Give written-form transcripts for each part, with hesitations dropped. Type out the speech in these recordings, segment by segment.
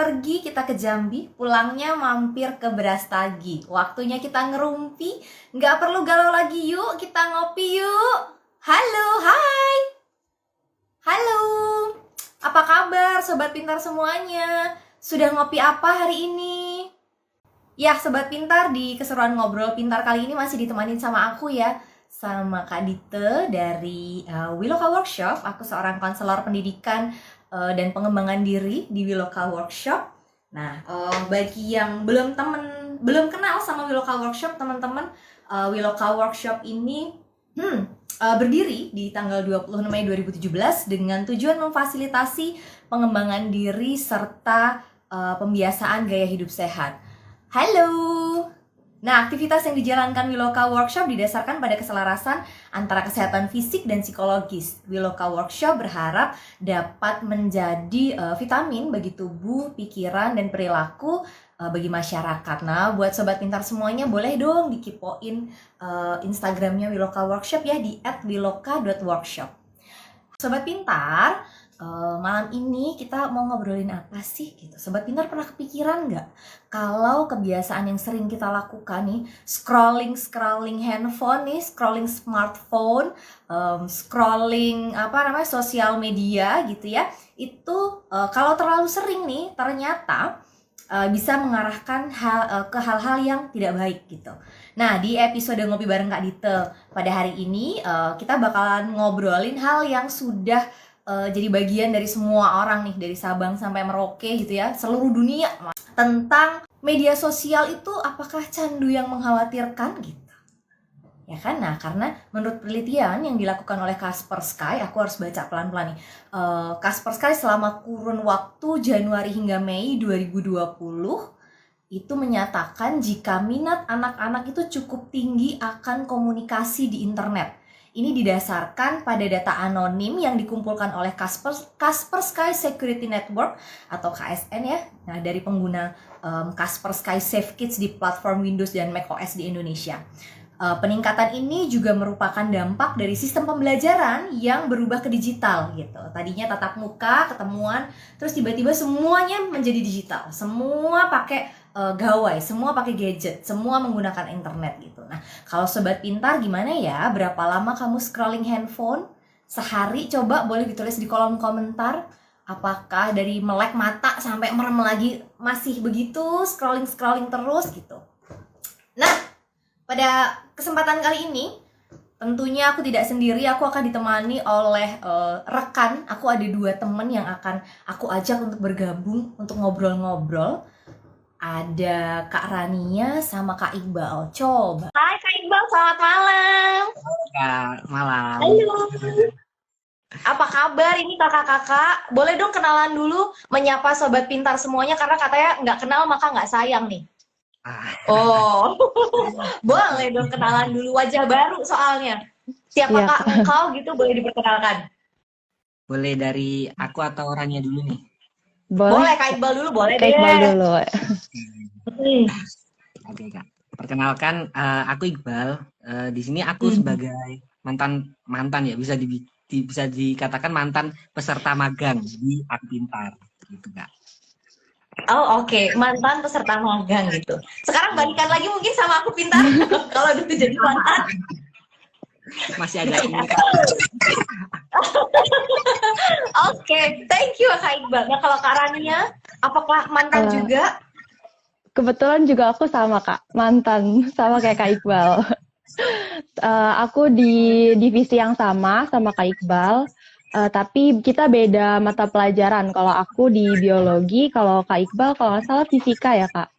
pergi kita ke Jambi, pulangnya mampir ke Brastagi. Waktunya kita ngerumpi, nggak perlu galau lagi yuk, kita ngopi yuk. Halo, hai. Halo, apa kabar Sobat Pintar semuanya? Sudah ngopi apa hari ini? Ya, Sobat Pintar, di keseruan ngobrol pintar kali ini masih ditemanin sama aku ya, sama Kak Dite dari Wiloka Workshop. Aku seorang konselor pendidikan dan pengembangan diri di Wiloka Workshop. Nah, bagi yang belum kenal sama Wiloka Workshop, teman-teman, Wiloka Workshop ini berdiri di tanggal 26 Mei 2017 dengan tujuan memfasilitasi pengembangan diri serta pembiasaan gaya hidup sehat. Halo. Nah, aktivitas yang dijalankan Wiloka Workshop didasarkan pada keselarasan antara kesehatan fisik dan psikologis. Wiloka Workshop berharap dapat menjadi vitamin bagi tubuh, pikiran, dan perilaku bagi masyarakat. Nah, buat Sobat Pintar semuanya, boleh dong dikipoin Instagramnya Wiloka Workshop ya, di @wiloka.workshop. Sobat Pintar, malam ini kita mau ngobrolin apa sih gitu. Sobat Pintar pernah kepikiran nggak kalau kebiasaan yang sering kita lakukan nih, scrolling handphone nih, scrolling smartphone, scrolling sosial media gitu ya, itu kalau terlalu sering nih ternyata bisa mengarahkan ke hal-hal yang tidak baik gitu. Nah, di episode Ngopi Bareng Kak Dite pada hari ini kita bakalan ngobrolin hal yang sudah jadi bagian dari semua orang nih, dari Sabang sampai Merauke gitu ya, seluruh dunia, tentang media sosial itu apakah candu yang mengkhawatirkan gitu. Ya kan? Nah, karena menurut penelitian yang dilakukan oleh Kaspersky, aku harus baca pelan-pelan nih. Kaspersky selama kurun waktu Januari hingga Mei 2020 itu menyatakan jika minat anak-anak itu cukup tinggi akan komunikasi di internet. Ini didasarkan pada data anonim yang dikumpulkan oleh Kaspersky Security Network atau KSN ya. Nah, dari pengguna Kaspersky Safe Kids di platform Windows dan macOS di Indonesia. Peningkatan ini juga merupakan dampak dari sistem pembelajaran yang berubah ke digital gitu. Tadinya tatap muka, ketemuan, terus tiba-tiba semuanya menjadi digital. Semua pakai gawai, semua pakai gadget, semua menggunakan internet gitu. Nah, kalau Sobat Pintar gimana ya? Berapa lama kamu scrolling handphone? Sehari? Coba boleh ditulis di kolom komentar. Apakah dari melek mata sampai merem lagi masih begitu scrolling terus gitu? Nah, pada kesempatan kali ini tentunya aku tidak sendiri, aku akan ditemani oleh rekan. Aku ada 2 teman yang akan aku ajak untuk bergabung, untuk ngobrol-ngobrol. Ada Kak Rania sama Kak Iqbal. Coba. Hai Kak Iqbal, selamat malam. Kak, malam. Halo. Apa kabar ini kakak-kakak? Boleh dong kenalan dulu, menyapa Sobat Pintar semuanya, karena katanya nggak kenal maka nggak sayang nih. Oh, boleh dong kenalan dulu, wajah baru soalnya. Siapakah engkau gitu, boleh diperkenalkan? Boleh dari aku atau Rania dulu nih? Boleh Kak Iqbal dulu, boleh Kak Iqbal dulu. Oke Kak, perkenalkan aku Iqbal. Di sini aku sebagai mantan ya, bisa dikatakan mantan peserta magang di Aku Pintar gitu Kak. Oh oke. Mantan peserta magang gitu. Sekarang balikan lagi mungkin sama Aku Pintar. Kalau dulu jadi mantan. Masih ada komunikasi. Oke, thank you Kak Iqbal. Nah, kalau Kak Rania, apakah mantan juga? Kebetulan juga aku sama Kak, mantan sama kayak Kak Iqbal. Aku di divisi yang sama Kak Iqbal, tapi kita beda mata pelajaran. Kalau aku di biologi, kalau Kak Iqbal kalau nggak salah fisika ya Kak?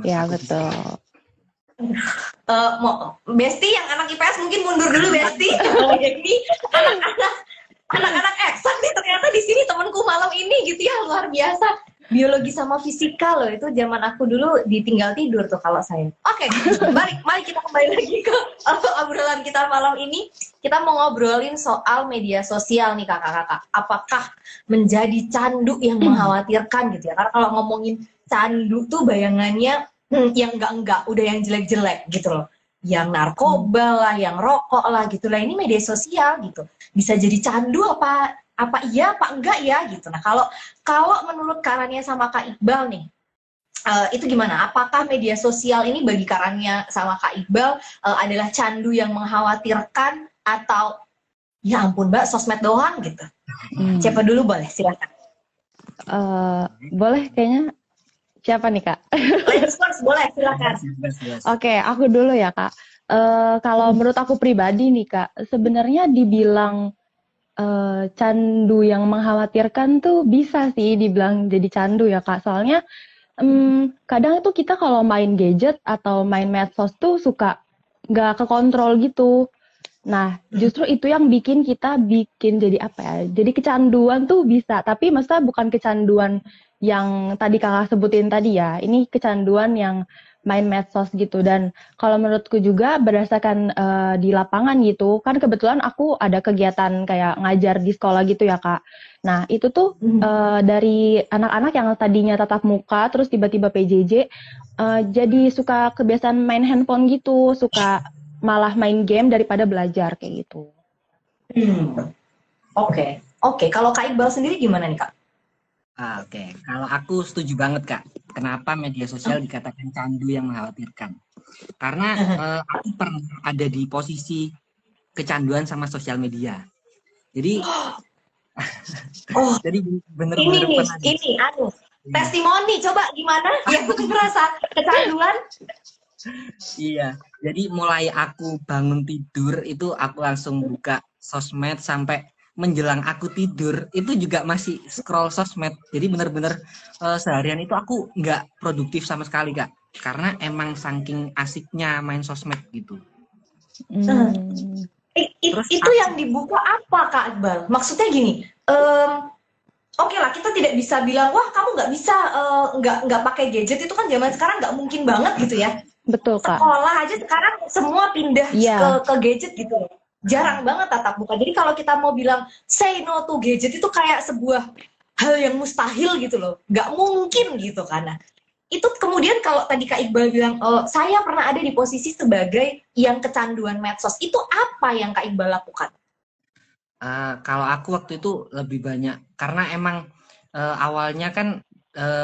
Ya betul. Besti yang anak IPS mungkin mundur dulu Besti. Jadi anak-anak eksak nih ternyata di sini temanku malam ini gitu ya, luar biasa. Biologi sama fisika loh, itu zaman aku dulu ditinggal tidur tuh kalau saya. Oke, mari kita kembali lagi ke obrolan kita malam ini. Kita mau ngobrolin soal media sosial nih kakak-kakak. Apakah menjadi candu yang mengkhawatirkan gitu ya? Karena kalau ngomongin candu tuh bayangannya yang enggak, udah yang jelek-jelek gitu loh. Yang narkoba lah, yang rokok lah gitu lah. Ini media sosial gitu. Bisa jadi candu apa apa iya apa enggak ya gitu. Nah kalau kalau menurut Karania sama Kak Iqbal nih, itu gimana? Apakah media sosial ini bagi Karania sama Kak Iqbal adalah candu yang mengkhawatirkan atau ya ampun Mbak sosmed doang gitu? Siapa dulu boleh silakan. Boleh kayaknya. Siapa nih, Kak? Ladies first boleh silakan. Oke, aku dulu ya, Kak. Kalau menurut aku pribadi nih, Kak, sebenarnya dibilang candu yang mengkhawatirkan tuh bisa sih dibilang jadi candu ya, Kak. Soalnya kadang itu kita kalau main gadget atau main medsos tuh suka nggak kekontrol gitu. Nah, justru itu yang bikin jadi apa ya? Jadi kecanduan tuh bisa, tapi maksudnya bukan kecanduan yang tadi Kakak sebutin tadi ya. Ini kecanduan yang main medsos gitu. Dan kalau menurutku juga berdasarkan di lapangan gitu, kan kebetulan aku ada kegiatan kayak ngajar di sekolah gitu ya, Kak. Nah, itu tuh dari anak-anak yang tadinya tatap muka, terus tiba-tiba PJJ, jadi suka kebiasaan main handphone gitu, suka malah main game daripada belajar kayak gitu. Oke. Kalau Kak Iqbal sendiri gimana nih Kak? Oke, kalau aku setuju banget Kak. Kenapa media sosial dikatakan candu yang mengkhawatirkan? Karena aku pernah ada di posisi kecanduan sama sosial media. Jadi, jadi bener-bener pernah. Ini, testimoni, coba gimana? Yang merasa kecanduan? Iya, jadi mulai aku bangun tidur itu aku langsung buka sosmed sampai menjelang aku tidur itu juga masih scroll sosmed. Jadi benar-benar seharian itu aku nggak produktif sama sekali Kak, karena emang saking asiknya main sosmed gitu. Terus itu yang dibuka apa Kak Iqbal? Maksudnya gini, oke lah kita tidak bisa bilang wah kamu nggak bisa nggak pakai gadget, itu kan zaman sekarang nggak mungkin banget gitu ya. Betul, Kak. Sekolah aja sekarang semua pindah ke gadget gitu. Jarang banget tatap muka. Jadi kalau kita mau bilang say no to gadget itu kayak sebuah hal yang mustahil gitu loh. Nggak mungkin gitu karena itu kemudian kalau tadi Kak Iqbal bilang saya pernah ada di posisi sebagai yang kecanduan medsos. Itu apa yang Kak Iqbal lakukan? Kalau aku waktu itu lebih banyak karena emang awalnya kan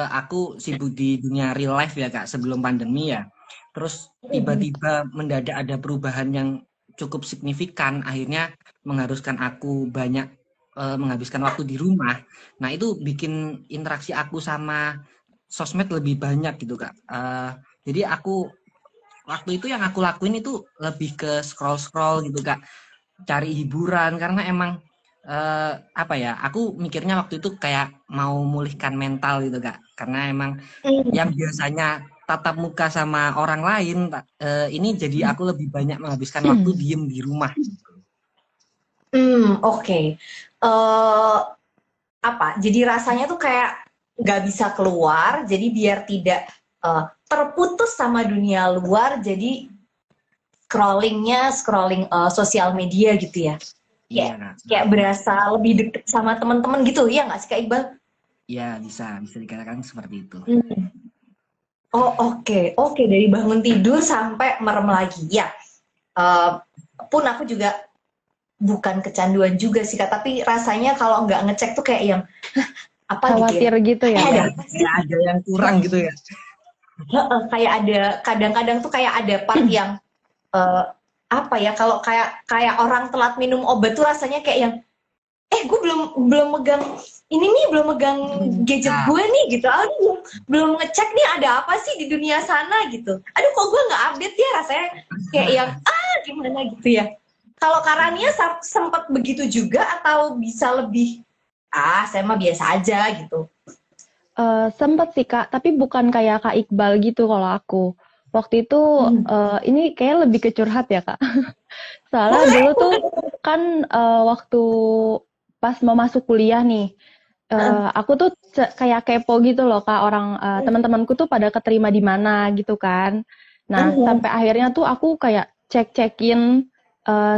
aku sibuk di dunia real life ya Kak sebelum pandemi ya. Terus tiba-tiba mendadak ada perubahan yang cukup signifikan, akhirnya mengharuskan aku banyak menghabiskan waktu di rumah. Nah itu bikin interaksi aku sama sosmed lebih banyak gitu Kak. Jadi aku waktu itu yang aku lakuin itu lebih ke scroll-scroll gitu Kak, cari hiburan karena emang apa ya, aku mikirnya waktu itu kayak mau memulihkan mental gitu Kak, karena emang yang biasanya tatap muka sama orang lain, ini jadi aku lebih banyak menghabiskan waktu diem di rumah. Oke. Apa? Jadi rasanya tuh kayak nggak bisa keluar, jadi biar tidak terputus sama dunia luar, jadi scrolling sosial media gitu ya. Kayak berasa lebih dekat sama teman-teman gitu, ya nggak sih Kak Iqbal? Ya bisa dikatakan seperti itu. Oke. Dari bangun tidur sampai merem lagi. Ya, pun aku juga bukan kecanduan juga sih Kak, tapi rasanya kalau nggak ngecek tuh kayak yang apa khawatir gitu ya. Ada yang kurang gitu ya. Kayak ada kadang-kadang tuh kayak ada part yang apa ya, kalau kayak orang telat minum obat tuh rasanya kayak yang gue belum megang ini nih, belum megang gadget gue nih gitu. Aduh, belum ngecek nih ada apa sih di dunia sana gitu. Aduh, kok gue nggak update ya, rasanya kayak yang gimana gitu ya. Kalau Karania sempat begitu juga atau bisa lebih saya mah biasa aja gitu? Sempet sih Kak, tapi bukan kayak Kak Iqbal gitu kalau aku. Waktu itu ini kayak lebih ke curhat ya Kak. Soalnya dulu tuh kan waktu pas mau masuk kuliah nih, aku tuh kayak kepo gitu loh Kak, orang teman-temanku tuh pada keterima di mana gitu kan. Nah sampai akhirnya tuh aku kayak cek-cekin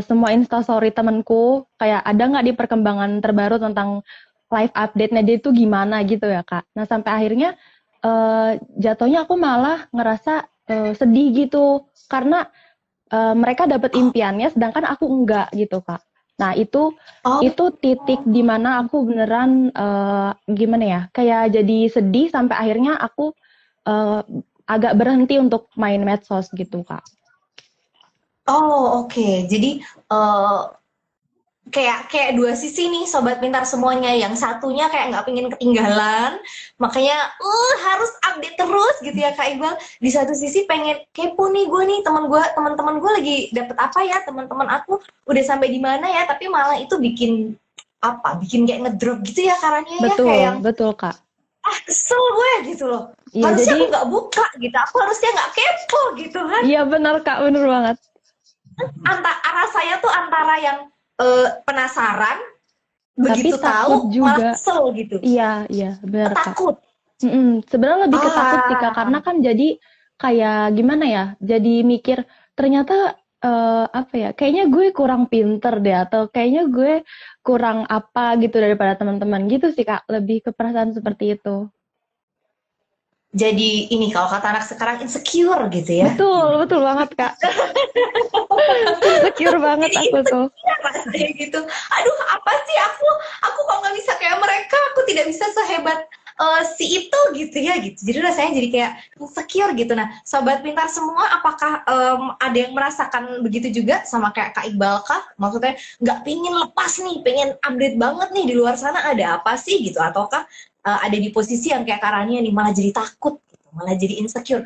semua instastory temanku, kayak ada nggak di perkembangan terbaru tentang live update-nya dia itu gimana gitu ya Kak. Nah sampai akhirnya jatuhnya aku malah ngerasa sedih gitu karena mereka dapat impiannya sedangkan aku enggak gitu Kak. Nah, itu Oh, titik di mana aku beneran gimana ya? Kayak jadi sedih sampai akhirnya aku eh, agak berhenti untuk main medsos gitu, Kak. oh, oke. Jadi eh, kayak dua sisi nih sobat pintar semuanya. Yang satunya kayak nggak pengen ketinggalan, makanya harus update terus gitu ya Kak Iqbal. Di satu sisi pengen kepo nih gue nih, teman-teman gue lagi dapet apa ya, teman-teman aku udah sampai di mana ya, tapi malah itu bikin bikin kayak ngedrop gitu ya karanya ya, kayak yang Betul, Kak. kesel gue gitu loh. Iya, Harusnya jadi aku nggak buka gitu, aku harusnya nggak kepo gitu kan. iya benar, Kak, bener banget. Rasanya tuh antara yang penasaran, Tapi begitu takut tahu malah juga. kesel gitu, Iya, benar, Kak. takut. Sebenarnya lebih ke takut sih, Kak, Ah, karena kan jadi kayak gimana ya? Jadi mikir ternyata apa ya? Kayaknya gue kurang pinter deh, atau kayaknya gue kurang apa gitu daripada teman-teman gitu sih, Kak. Lebih ke perasaan seperti itu. jadi ini kalau kata anak sekarang insecure gitu ya. Betul banget, Kak. Insecure banget Jadi aku tuh. insecure rasanya gitu. Aduh, apa sih aku kok nggak bisa kayak mereka, aku tidak bisa sehebat si itu gitu ya gitu. Jadi rasanya jadi kayak insecure gitu. Nah, sobat pintar semua, apakah ada yang merasakan begitu juga sama kayak Kak Iqbal kah? Maksudnya nggak pingin lepas nih, pengen update banget nih di luar sana ada apa sih gitu? Ataukah ada di posisi yang kayak Karania nih malah jadi takut gitu, malah jadi insecure?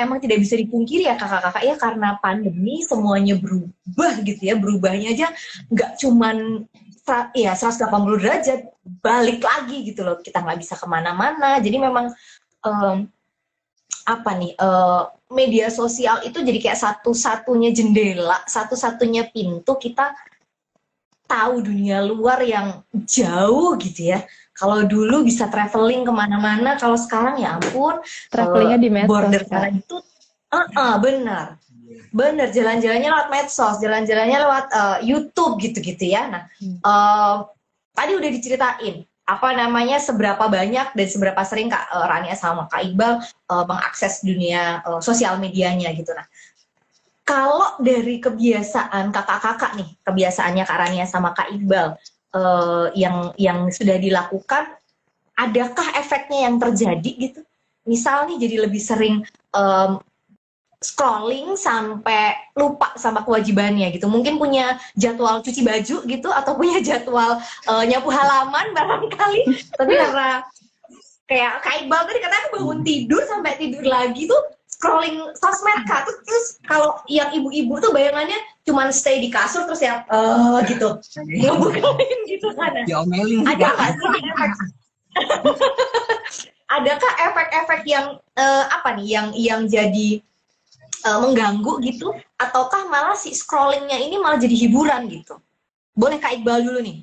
Emang tidak bisa dipungkiri ya kakak-kakak ya, karena pandemi semuanya berubah gitu ya, berubahnya aja nggak cuman 180 derajat balik lagi gitu loh, kita nggak bisa kemana-mana. Jadi memang em, media sosial itu jadi kayak satu-satunya jendela, satu-satunya pintu kita tahu dunia luar yang jauh gitu ya. Kalau dulu bisa traveling kemana-mana, kalau sekarang ya ampun, Travelingnya di medsos, border Kak. sana itu, bener jalan-jalannya lewat medsos, jalan-jalannya lewat YouTube gitu-gitu ya. Nah, tadi udah diceritain apa namanya, seberapa banyak dan seberapa sering Kak Rania sama Kak Iqbal mengakses dunia sosial medianya gitu. Nah, kalau dari kebiasaan kakak-kakak nih, kebiasaannya Kak Rania sama Kak Iqbal yang sudah dilakukan, adakah efeknya yang terjadi gitu? Misal nih jadi lebih sering scrolling sampai lupa sama kewajibannya gitu. Mungkin punya jadwal cuci baju gitu, atau punya jadwal nyapu halaman barangkali. Tapi karena kayak Kak Iqbal tadi katanya bangun tidur sampai tidur lagi tuh scrolling sosmed Kak. Terus kalau yang ibu-ibu tuh bayangannya cuman stay di kasur terus ya gitu. Ngebukain gitu kan. Diomelin sih, Ada Kak. nggak sih efek? Adakah efek-efek yang yang jadi mengganggu gitu, ataukah malah si scrollingnya ini malah jadi hiburan gitu? Boleh Kak Iqbal dulu nih.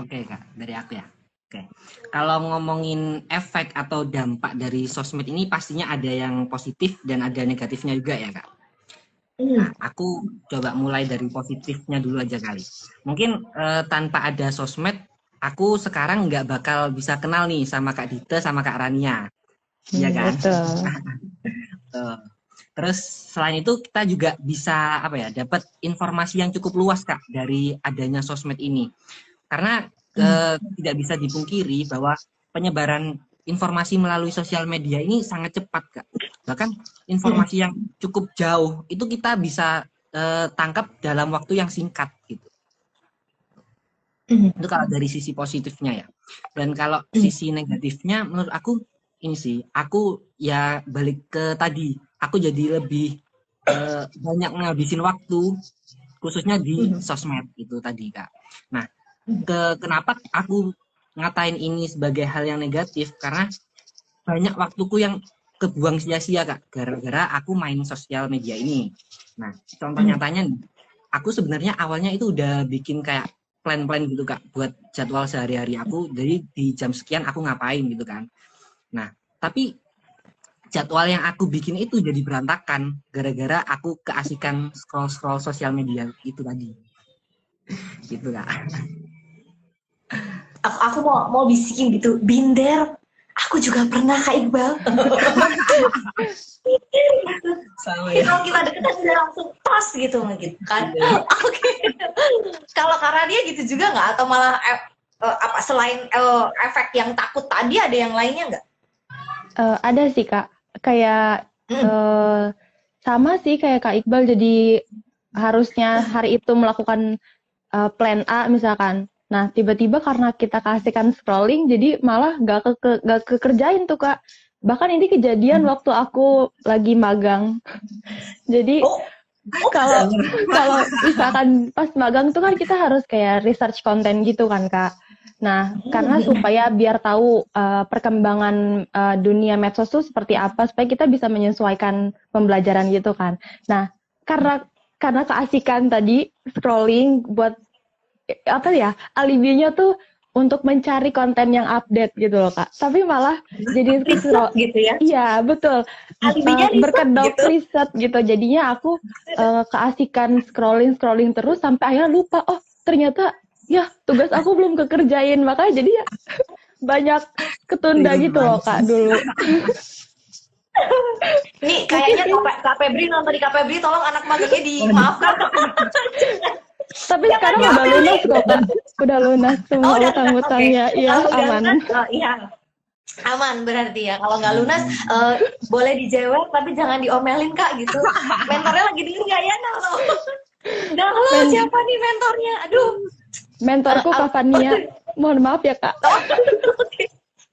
Oke, Kak, dari aku ya. Oke. Kalau ngomongin efek atau dampak dari sosmed ini pastinya ada yang positif dan ada negatifnya juga ya, Kak. Nah, aku coba mulai dari positifnya dulu aja kali. Mungkin tanpa ada sosmed, aku sekarang nggak bakal bisa kenal nih sama Kak Dita sama Kak Rania. Iya kan? Betul. Terus selain itu kita juga bisa dapat informasi yang cukup luas Kak dari adanya sosmed ini. Karena tidak bisa dipungkiri bahwa penyebaran informasi melalui sosial media ini sangat cepat Kak. Bahkan informasi yang cukup jauh itu kita bisa tangkap dalam waktu yang singkat gitu. Itu kalau dari sisi positifnya ya. Dan kalau sisi negatifnya menurut aku ini sih, aku ya balik ke tadi, aku jadi lebih banyak ngabisin waktu khususnya di sosmed itu tadi Kak. Nah, kenapa aku ngatain ini sebagai hal yang negatif, karena banyak waktuku yang kebuang sia-sia Kak, gara-gara aku main sosial media ini. Nah, contoh nyatanya nih, aku sebenarnya awalnya itu udah bikin kayak plan-plan gitu Kak, buat jadwal sehari-hari aku, jadi di jam sekian aku ngapain gitu kan. Nah, tapi jadwal yang aku bikin itu jadi berantakan, gara-gara aku keasikan scroll-scroll sosial media itu tadi. Gitu Kak. Aku mau bisikin gitu, Binder, Aku juga pernah Kak Iqbal. Sama Jadi ya. kalau kita deketan udah langsung tos gitu kan. Oke. Kalau karena dia gitu juga nggak atau malah apa selain efek yang takut tadi ada yang lainnya nggak? Ada sih Kak, kayak Hmm. sama sih kayak Kak Iqbal, jadi harusnya hari itu melakukan plan A misalkan. Nah, tiba-tiba karena kita kasihkan scrolling, jadi malah gak kekerjain tuh Kak. Bahkan ini kejadian waktu aku lagi magang. Jadi Oh, kalau kalau misalkan pas magang tuh kan kita harus kayak research konten gitu kan Kak. Nah, karena supaya biar tahu perkembangan dunia medsos tuh seperti apa, supaya kita bisa menyesuaikan pembelajaran gitu kan. Nah, karena keasikan tadi scrolling buat apa ya, alibinya tuh untuk mencari konten yang update gitu loh Kak. Tapi malah jadi riset gitu ya. iya betul. Alibinya riset Berkedok gitu. riset gitu. Jadinya aku keasikan scrolling terus sampai akhirnya lupa. Oh ternyata ya tugas aku belum kekerjain. Makanya jadi ya banyak ketunda gitu loh Kak dulu. Nih kayaknya Kak Febri nonton di Kak Febri, tolong anak magangnya dimaafkan. Tapi sekarang udah lunas kok Kak. Udah lunas semua udah utang-utangnya. oke. Iya Kalau udah aman. lunas, iya. Aman berarti ya. Kalau nggak lunas, boleh dijawab tapi jangan diomelin Kak gitu. Mentornya lagi denger nggak ya? Halo. Nah, halo siapa nih mentornya? Aduh. Mentorku Kak Fania. Mohon maaf ya Kak.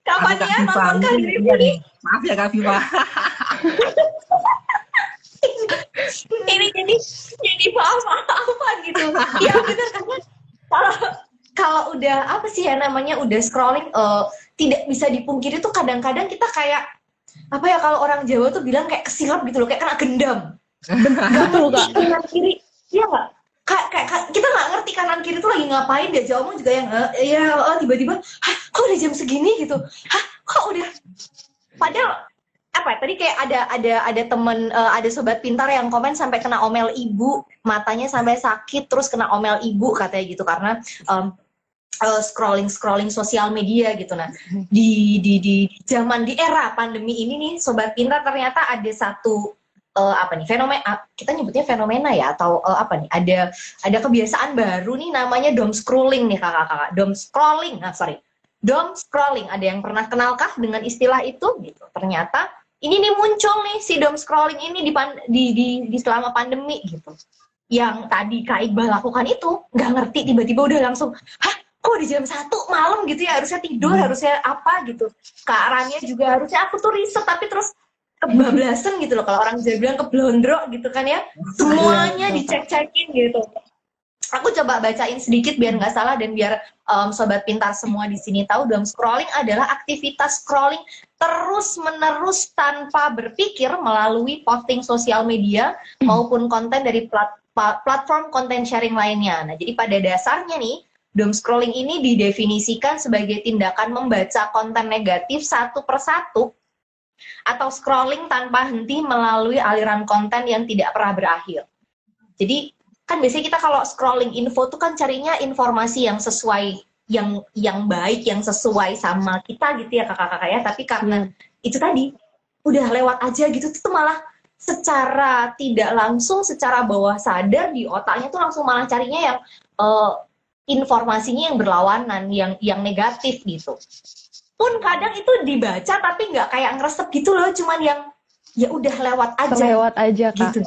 Kapan ya nonton Kak Iya Diri? nih. Maaf ya Kak Viva. Ini jadi maaf-maafan gitu. Iya benar karena kalau udah apa sih ya namanya udah scrolling tidak bisa dipungkiri tuh kadang-kadang kita kayak apa ya kalau orang Jawa tuh bilang kayak kesilap gitu loh, kayak kena gendam. Betul Kak. Kanan kiri, iya nggak? Kayak kita nggak ngerti kanan kiri tuh lagi ngapain, dia jauh juga yang tiba-tiba, hah kok udah jam segini gitu, hah kok udah, padahal apa ya, tadi kayak ada temen ada sobat pintar yang komen sampai kena omel ibu, matanya sampai sakit terus kena omel ibu katanya gitu karena scrolling sosial media gitu. Nah di zaman di era pandemi ini nih sobat pintar ternyata ada satu apa nih fenomena, kita nyebutnya fenomena ya atau apa nih, ada kebiasaan baru nih namanya dom scrolling nih kakak-kakak. Dom scrolling, ada yang pernah kenalkah dengan istilah itu gitu? Ternyata ini nih muncul nih si dom scrolling ini di selama pandemi gitu. Yang tadi Kak Iqbal lakukan itu nggak ngerti, tiba-tiba udah langsung hah kok di jam 1 malam gitu ya, harusnya tidur, harusnya apa gitu. Kak Rania juga harusnya aku tuh riset tapi terus kebablasan gitu loh, kalau orang Jawa bilang keblondrok gitu kan ya, semuanya dicek-cekin gitu. Aku coba bacain sedikit biar nggak salah dan biar sobat pintar semua di sini tahu. Dom scrolling adalah aktivitas scrolling terus-menerus tanpa berpikir melalui posting sosial media maupun konten dari platform konten sharing lainnya. Nah, jadi pada dasarnya nih, dom scrolling ini didefinisikan sebagai tindakan membaca konten negatif satu persatu atau scrolling tanpa henti melalui aliran konten yang tidak pernah berakhir. Jadi kan biasanya kita kalau scrolling info tuh kan carinya informasi yang sesuai, yang baik, yang sesuai sama kita gitu ya kakak-kakak ya. Tapi karena itu tadi udah lewat aja gitu, tuh malah secara tidak langsung, secara bawah sadar di otaknya tuh langsung malah carinya yang informasinya yang berlawanan, yang negatif gitu. Pun kadang itu dibaca tapi nggak kayak ngeresep gitu loh, cuman yang ya udah lewat aja. Selewat aja Kak. Gitu.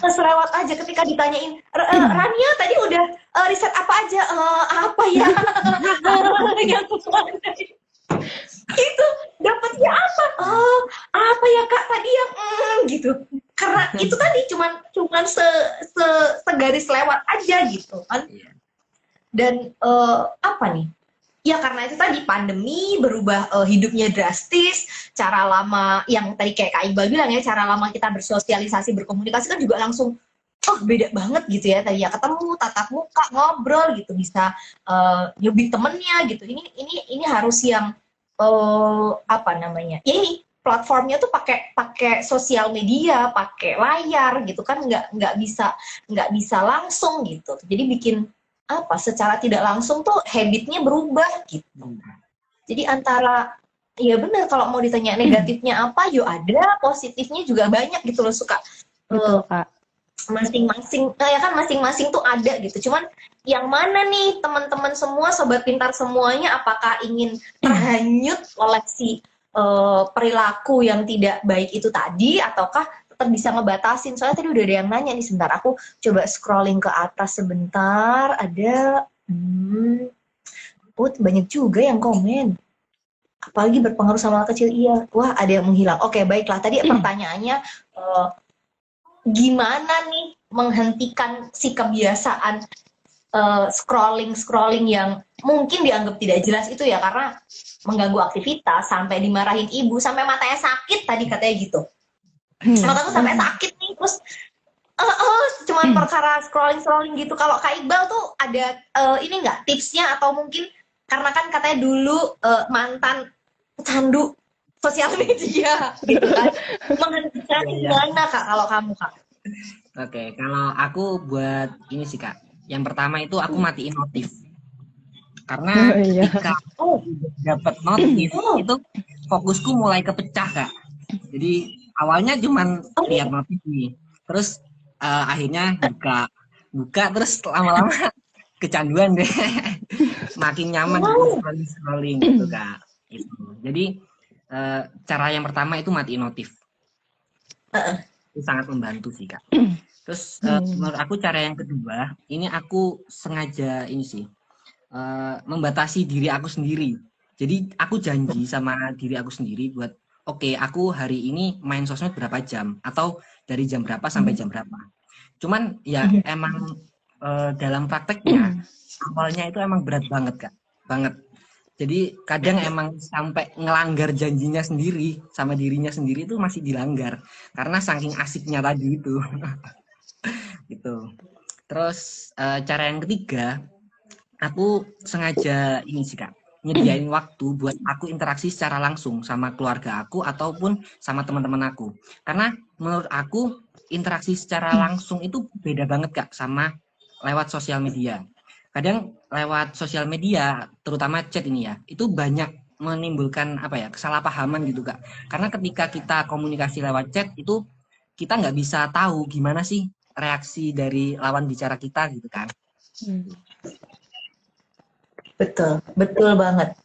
Selewat aja ketika ditanyain, Rania tadi udah riset apa aja? Apa ya? Yang itu dapatnya apa? Apa ya Kak tadi yang gitu. Karena itu tadi cuman segaris lewat aja gitu kan. Dan apa nih? Ya karena itu tadi pandemi berubah hidupnya drastis, cara lama yang tadi kayak Kak Iqbal bilang ya, cara lama kita bersosialisasi, berkomunikasi kan juga langsung beda banget gitu ya. Tadi ya ketemu, tatap muka, ngobrol gitu, bisa lebih temennya gitu. Ini harus yang apa namanya? Ya ini platformnya tuh pakai sosial media, pakai layar gitu kan, nggak bisa langsung gitu. Jadi bikin apa secara tidak langsung tuh habitnya berubah gitu. Jadi antara Iya bener, kalau mau ditanya negatifnya apa, yo ada, positifnya juga banyak gitu loh, suka Betul, Kak. masing-masing, ya kan masing-masing tuh ada gitu. Cuman yang mana nih teman-teman semua, sobat pintar semuanya, apakah ingin terhanyut oleh si perilaku yang tidak baik itu tadi, ataukah tetap bisa ngebatasin? Soalnya tadi udah ada yang nanya nih, sebentar aku coba scrolling ke atas sebentar, ada banyak juga yang komen. Apalagi berpengaruh sama anak kecil, iya. Wah, ada yang menghilang. Oke, baiklah. Tadi pertanyaannya, gimana nih menghentikan si kebiasaan scrolling yang mungkin dianggap tidak jelas itu ya, karena mengganggu aktivitas, sampai dimarahin ibu, sampai matanya sakit tadi katanya gitu. Mataku sampai sakit nih, terus cuman perkara scrolling gitu. Kalau Kak Iqbal tuh ada ini nggak tipsnya, atau mungkin karena kan katanya dulu mantan pecandu sosial media gitu kan, menghentikan gimana Kak kalau kamu, Kak? Oke, kalau aku buat ini sih Kak. Yang pertama itu aku matiin notif. Karena ketika aku dapat notif itu fokusku mulai kepecah Kak. Jadi awalnya cuman lihat notif nih. Terus akhirnya buka terus lama-lama kecanduan deh. Makin nyaman scrolling gitu Kak. Gitu. Jadi cara yang pertama itu matiin notif. Itu sangat membantu sih Kak. Terus menurut aku cara yang kedua, ini aku sengaja ini sih membatasi diri aku sendiri. Jadi aku janji sama diri aku sendiri buat oke, aku hari ini main sosmed berapa jam, atau dari jam berapa sampai jam berapa. Cuman ya emang dalam prakteknya awalnya itu emang berat banget Kak, banget. Jadi kadang emang sampai ngelanggar janjinya sendiri sama dirinya sendiri itu masih dilanggar karena saking asiknya tadi itu. Gitu. Terus cara yang ketiga, aku sengaja ini sih Kak, nyediain waktu buat aku interaksi secara langsung sama keluarga aku ataupun sama teman-teman aku. Karena menurut aku interaksi secara langsung itu beda banget Kak sama lewat sosial media. Kadang lewat sosial media, terutama chat ini ya, itu banyak menimbulkan kesalahpahaman gitu Kak. Karena ketika kita komunikasi lewat chat itu kita nggak bisa tahu gimana sih reaksi dari lawan bicara kita gitu kan. Betul banget.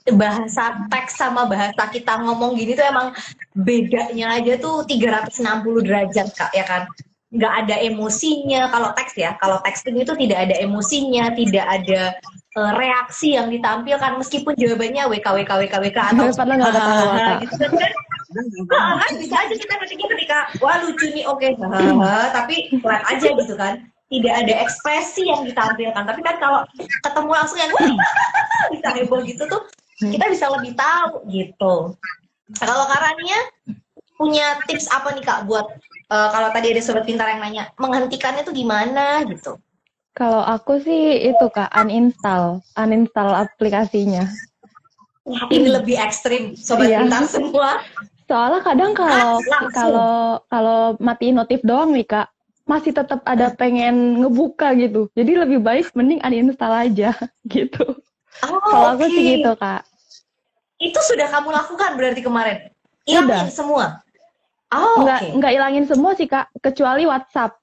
Bahasa teks sama bahasa kita ngomong gini tuh emang bedanya aja tuh 360 derajat Kak, ya kan? Nggak ada emosinya kalau teks ya. Kalau texting itu tidak ada emosinya, tidak ada reaksi yang ditampilkan, meskipun jawabannya WK atau gitu kan bisa aja kita ketika wah lucu nih, oke, tapi flat aja gitu kan, tidak ada ekspresi yang ditampilkan. Tapi kan kalau ketemu langsung yang bisa heboh gitu tuh, kita bisa lebih tahu gitu. Kalau Karania punya tips apa nih Kak buat kalau tadi ada sobat pintar yang nanya menghentikannya tuh gimana gitu? Kalau aku sih itu Kak, uninstall aplikasinya. Wah, ini lebih ekstrim sobat pintar semua. Soalnya kadang kalau matiin notif doang nih Kak, masih tetap ada pengen ngebuka gitu. Jadi lebih baik mending uninstall aja gitu. Kalau aku sih gitu Kak. Itu sudah kamu lakukan berarti kemarin? Ilangin semua? Nggak ilangin semua sih Kak, kecuali WhatsApp.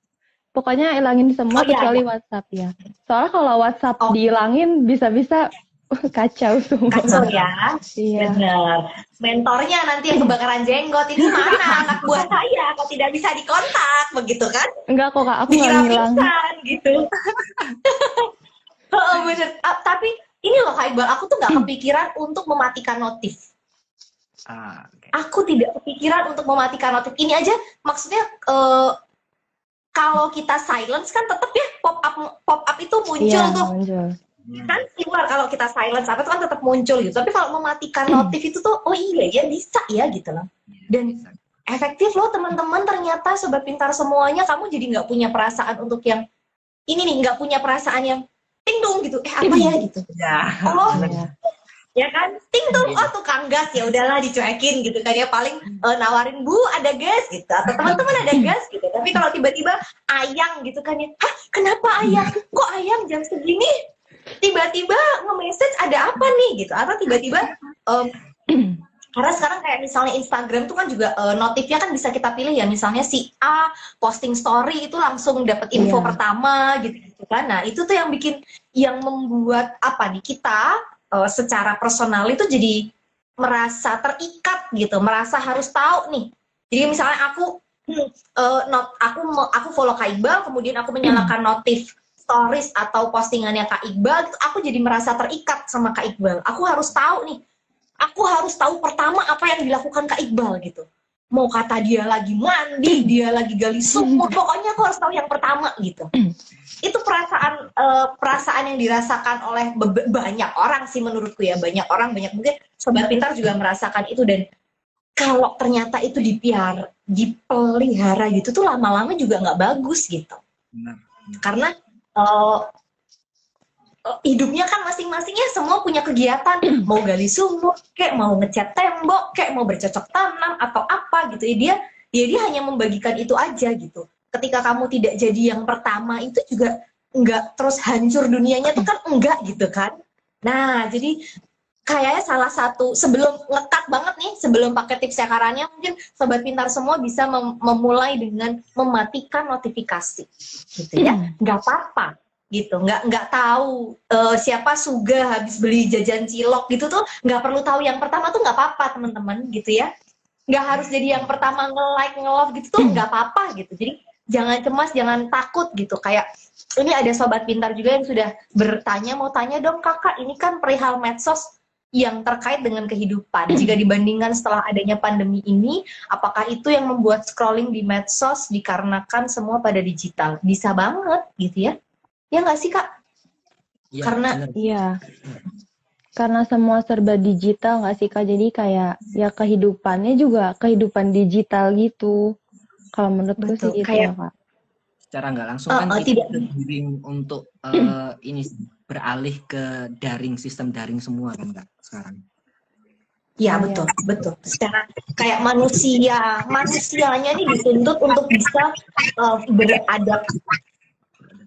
Pokoknya ilangin semua kecuali WhatsApp ya. Soalnya kalau WhatsApp diilangin bisa-bisa kacau semua. Kacau ya? Iya. Bener. Mentornya nanti yang kebakaran jenggot, ini mana anak buah saya kok tidak bisa dikontak, begitu kan? Enggak kok Kak, aku nggak ngilang. Gitu. Bener. Tapi ini loh Kak Iqbal, aku tuh nggak kepikiran untuk mematikan notif. Aku tidak kepikiran untuk mematikan notif. Ini aja maksudnya kalau kita silence kan tetap ya pop up itu muncul tuh. Muncul. Kan keluar kalau kita silence apa itu kan tetap muncul gitu. Tapi kalau mematikan notif itu tuh oh iya ya bisa ya gitu loh. Dan efektif loh teman-teman, ternyata sobat pintar semuanya, kamu jadi nggak punya perasaan untuk yang ini nih, nggak punya perasaan yang ting dong gitu. Apa ya gitu. Ya kan, ting dong, tukang gas, ya udahlah dicuekin gitu kan ya, paling nawarin Bu ada gas gitu, atau teman-teman ada gas gitu. Tapi kalau tiba-tiba Ayang gitu kan ya, hah kenapa Ayang? Kok Ayang jam segini tiba-tiba nge-message ada apa nih gitu, atau tiba-tiba Karena sekarang kayak misalnya Instagram tuh kan juga notifnya kan bisa kita pilih ya, misalnya si A posting story itu langsung dapat info Iya. pertama gitu kan. Nah itu tuh yang membuat apa nih kita secara personal itu jadi merasa terikat gitu, merasa harus tahu nih. Jadi misalnya aku follow Kak Iqbal, kemudian aku menyalakan notif stories atau postingannya Kak Iqbal, gitu, aku jadi merasa terikat sama Kak Iqbal. Aku harus tahu nih, aku harus tahu pertama apa yang dilakukan Kak Iqbal gitu. Mau kata dia lagi mandi, dia lagi gali sumur, pokoknya aku harus tahu yang pertama gitu. Itu perasaan yang dirasakan oleh banyak orang sih menurutku ya, banyak orang, banyak mungkin sobat pintar juga merasakan itu. Dan kalau ternyata itu dipelihara gitu tuh lama-lama juga nggak bagus gitu. Benar. Karena hidupnya kan masing-masingnya semua punya kegiatan, mau gali sumur, kayak mau ngecat tembok, kayak mau bercocok tanam atau apa gitu. Dia hanya membagikan itu aja gitu. Ketika kamu tidak jadi yang pertama itu juga enggak terus hancur dunianya tuh kan enggak gitu kan. Nah, jadi kayaknya salah satu sebelum ngekat banget nih, sebelum pakai tips Karannya, mungkin sobat pintar semua bisa memulai dengan mematikan notifikasi gitu ya. Nggak apa-apa gitu, nggak tahu siapa Suga habis beli jajan cilok gitu tuh nggak perlu tahu yang pertama tuh nggak apa-apa teman-teman gitu ya, nggak harus jadi yang pertama nge-like nge-love gitu tuh nggak apa-apa gitu. Jadi jangan cemas, jangan takut gitu. Kayak ini ada sobat pintar juga yang sudah bertanya, mau tanya dong kakak, ini kan perihal medsos yang terkait dengan kehidupan. Jika dibandingkan setelah adanya pandemi ini, apakah itu yang membuat scrolling di medsos dikarenakan semua pada digital? Bisa banget gitu ya. Ya nggak sih Kak? Iya, Karena benar. Iya. Karena semua serba digital nggak sih Kak? Jadi kayak ya kehidupannya juga kehidupan digital gitu. Kalau menurutku betul, sih gitu kayak ya Kak. Secara nggak langsung kan kita tidak tergiring untuk ini sih, beralih ke daring, sistem daring semua kan Kak sekarang. ya Iya. betul. Secara kayak manusianya nih dituntut untuk bisa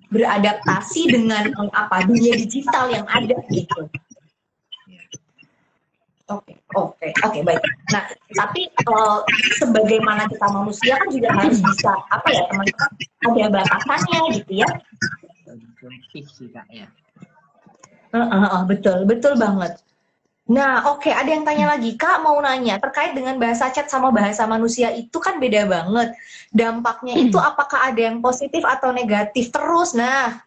beradaptasi dengan dunia digital yang ada gitu. Oke, baik. Nah, tapi sebagaimana kita manusia kan juga harus bisa teman-teman, ada batasannya gitu ya. Produktif sih Kak ya. Betul banget. Nah, oke, ada yang tanya lagi, Kak mau nanya terkait dengan bahasa chat sama bahasa manusia itu kan beda banget. Dampaknya itu apakah ada yang positif atau negatif terus? Nah,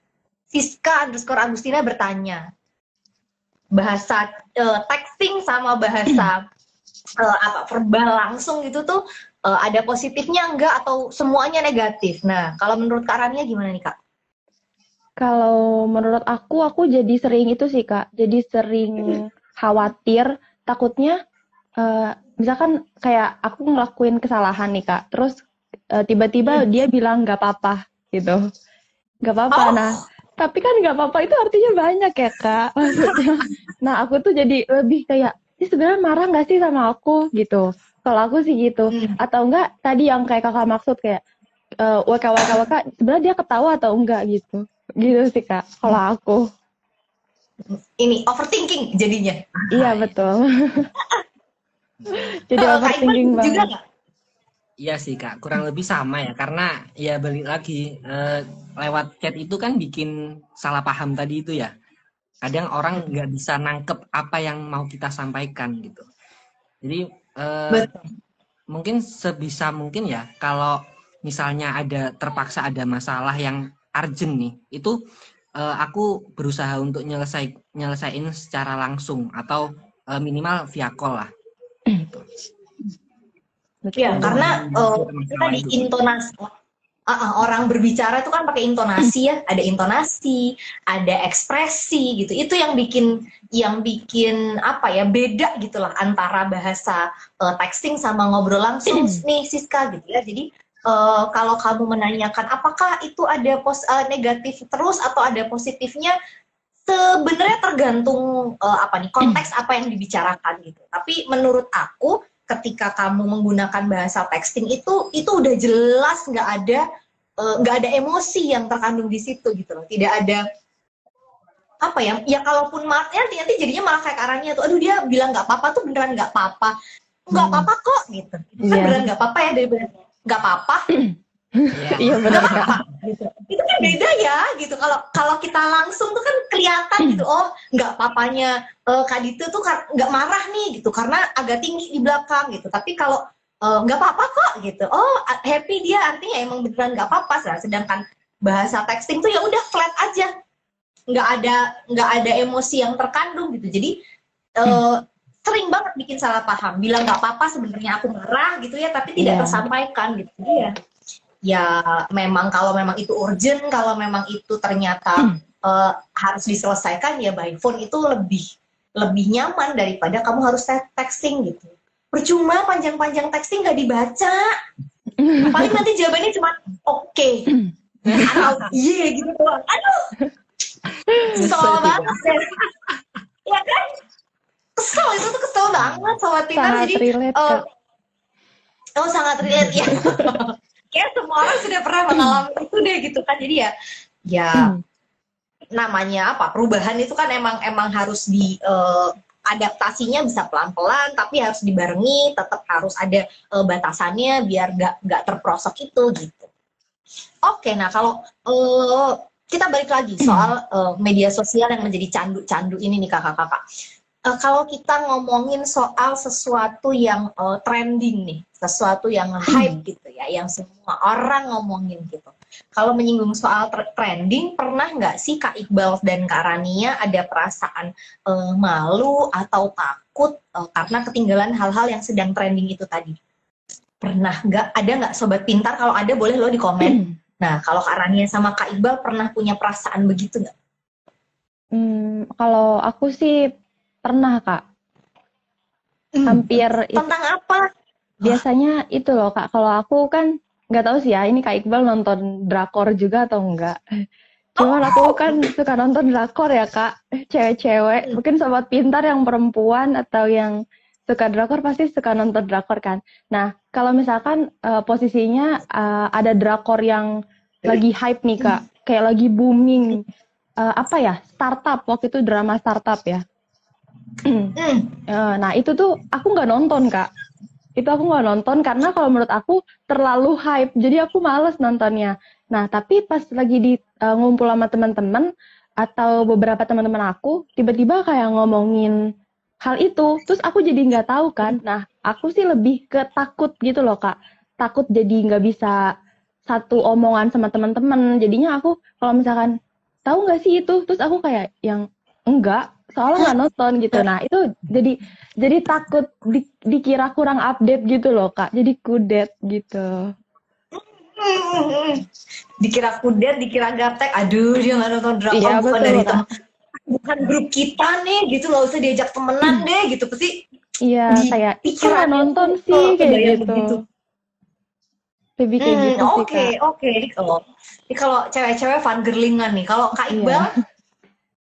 Siska_Agustina bertanya, bahasa texting sama bahasa verbal langsung gitu tuh ada positifnya enggak atau semuanya negatif? Nah, kalau menurut Kak Rania gimana nih Kak? Kalau menurut aku jadi sering itu sih Kak. Jadi sering khawatir, takutnya misalkan kayak aku ngelakuin kesalahan nih Kak, terus tiba-tiba dia bilang nggak apa-apa gitu, nggak apa-apa. Nah, tapi kan nggak apa-apa itu artinya banyak ya Kak, maksudnya. Nah, aku tuh jadi lebih kayak, ini sebenarnya marah nggak sih sama aku gitu. Kalau aku sih gitu. Atau enggak tadi yang kayak kakak maksud kayak WK, sebenarnya dia ketawa atau enggak gitu. Gitu sih Kak, kalau aku. Ini overthinking jadinya. Iya betul. Jadi overthinking juga banget. nggak? Iya sih Kak, kurang lebih sama ya. Karena ya balik lagi, lewat chat itu kan bikin salah paham tadi itu ya. Kadang orang nggak bisa nangkep apa yang mau kita sampaikan gitu. Jadi mungkin sebisa mungkin ya, kalau misalnya terpaksa ada masalah yang urgent nih, itu aku berusaha untuk nyelesain secara langsung atau minimal via call lah. Ya, karena kita di intonasi orang berbicara itu kan pakai intonasi ya, ada intonasi, ada ekspresi gitu. Itu yang bikin beda gitulah antara bahasa texting sama ngobrol langsung nih Siska gitu ya. Jadi kalau kamu menanyakan apakah itu ada negatif terus atau ada positifnya, sebenarnya tergantung konteks apa yang dibicarakan gitu. Tapi menurut aku ketika kamu menggunakan bahasa texting itu udah jelas nggak ada emosi yang terkandung di situ gitu loh. Tidak ada apa ya? Ya kalaupun nanti jadinya malah kayak arahnya tuh, aduh dia bilang nggak apa-apa tuh beneran nggak apa-apa, nggak apa-apa kok gitu. Itu kan Iya. beneran nggak apa-apa ya daripada nggak apa-apa. Iya. Iya benar Kak. Gitu. Itu kan beda ya gitu. Kalau kita langsung tuh kan kelihatan gitu. Oh, nggak papanya Kak Dito tuh nggak marah nih gitu karena agak tinggi di belakang gitu. Tapi kalau nggak apa-apa kok gitu. Oh, happy dia artinya emang beneran nggak apa-apa. Sedangkan bahasa texting tuh ya udah flat aja. Nggak ada emosi yang terkandung gitu. Jadi sering banget bikin salah paham. Bilang nggak apa-apa sebenarnya aku marah gitu ya, tapi tidak Iya. tersampaikan gitu. Jadi ya memang kalau memang itu urgent, kalau memang itu ternyata harus diselesaikan ya by phone itu lebih nyaman daripada kamu harus texting gitu. Percuma panjang-panjang texting nggak dibaca, paling nanti jawabannya cuma oke atau iya gitu doang. Aduh, kesel banget deh. Ya kan, kesel itu tuh kesel banget Sobat Pintar. Sangat Jadi relate Kak. sangat relate ya. Kayak semua orang sudah pernah mengalami itu deh gitu kan. Jadi ya namanya apa, perubahan itu kan emang harus adaptasinya bisa pelan-pelan, tapi harus dibarengi, tetap harus ada batasannya biar nggak terprosok itu gitu. Oke, nah kalau kita balik lagi soal media sosial yang menjadi candu-candu ini nih kakak-kakak. Kalau kita ngomongin soal sesuatu yang trending nih, sesuatu yang hype gitu ya, yang semua orang ngomongin gitu. Kalau menyinggung soal trending, pernah nggak sih Kak Iqbal dan Kak Rania ada perasaan malu atau takut karena ketinggalan hal-hal yang sedang trending itu tadi? Pernah nggak? Ada nggak Sobat Pintar? Kalau ada boleh lo di komen. Nah, kalau Kak Rania sama Kak Iqbal pernah punya perasaan begitu nggak? Kalau aku sih pernah Kak. Hampir Tentang apa? biasanya itu loh Kak. Kalau aku kan nggak tahu sih ya, ini Kak Iqbal nonton drakor juga atau enggak. Cuman aku kan suka nonton drakor ya Kak, cewek-cewek. Mungkin Sobat Pintar yang perempuan atau yang suka drakor pasti suka nonton drakor kan. Nah, kalau misalkan posisinya ada drakor yang lagi hype nih Kak, kayak lagi booming, apa ya, startup, waktu itu drama startup ya. Nah, itu tuh aku nggak nonton Kak. Itu aku nggak nonton karena kalau menurut aku terlalu hype, jadi aku males nontonnya. Nah, tapi pas lagi ngumpul sama teman-teman atau beberapa teman-teman aku, tiba-tiba kayak ngomongin hal itu, terus aku jadi nggak tahu kan. Nah, aku sih lebih ke takut gitu loh Kak. Takut jadi nggak bisa satu omongan sama teman-teman. Jadinya aku kalau misalkan tahu nggak sih itu, terus aku kayak yang enggak, soalnya nggak nonton gitu. Nah, itu jadi takut dikira kurang update gitu loh Kak. Jadi kudet gitu. Dikira kudet, dikira gaptek. Aduh, dia nggak nonton drakor, Iya, bukan betul, dari Kak. bukan grup kita nih, gitu nggak usah diajak temenan deh, gitu pasti. Iya, kayak kok nggak Pikirannya nonton tuh, sih kayak kebayang gitu. begitu. Lebih kayak gitu sih Oke. Kak. Ini kalau cewek-cewek fun girlingan nih, kalau Kak Iqbal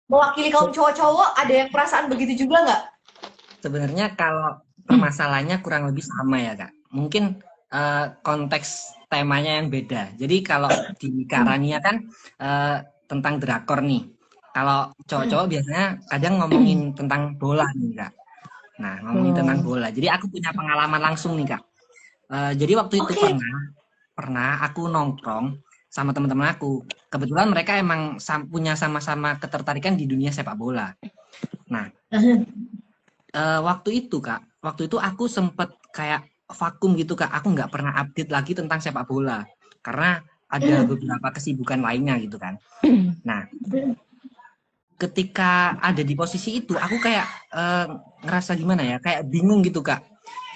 mewakili kaum cowok-cowok, ada yang perasaan begitu juga nggak? Sebenarnya kalau permasalahannya kurang lebih sama ya Kak. Mungkin konteks temanya yang beda. Jadi kalau di Kak Rania kan tentang drakor nih. Kalau cowok-cowok biasanya kadang ngomongin tentang bola nih Kak. Nah, ngomongin tentang bola. Jadi aku punya pengalaman langsung nih Kak. Jadi waktu itu pernah aku nongkrong sama teman-teman aku. Kebetulan mereka emang punya sama-sama ketertarikan di dunia sepak bola. Nah, waktu itu aku sempet kayak vakum gitu Kak. Aku nggak pernah update lagi tentang sepak bola karena ada beberapa kesibukan lainnya gitu kan. Nah, ketika ada di posisi itu, aku kayak ngerasa gimana ya, kayak bingung gitu Kak.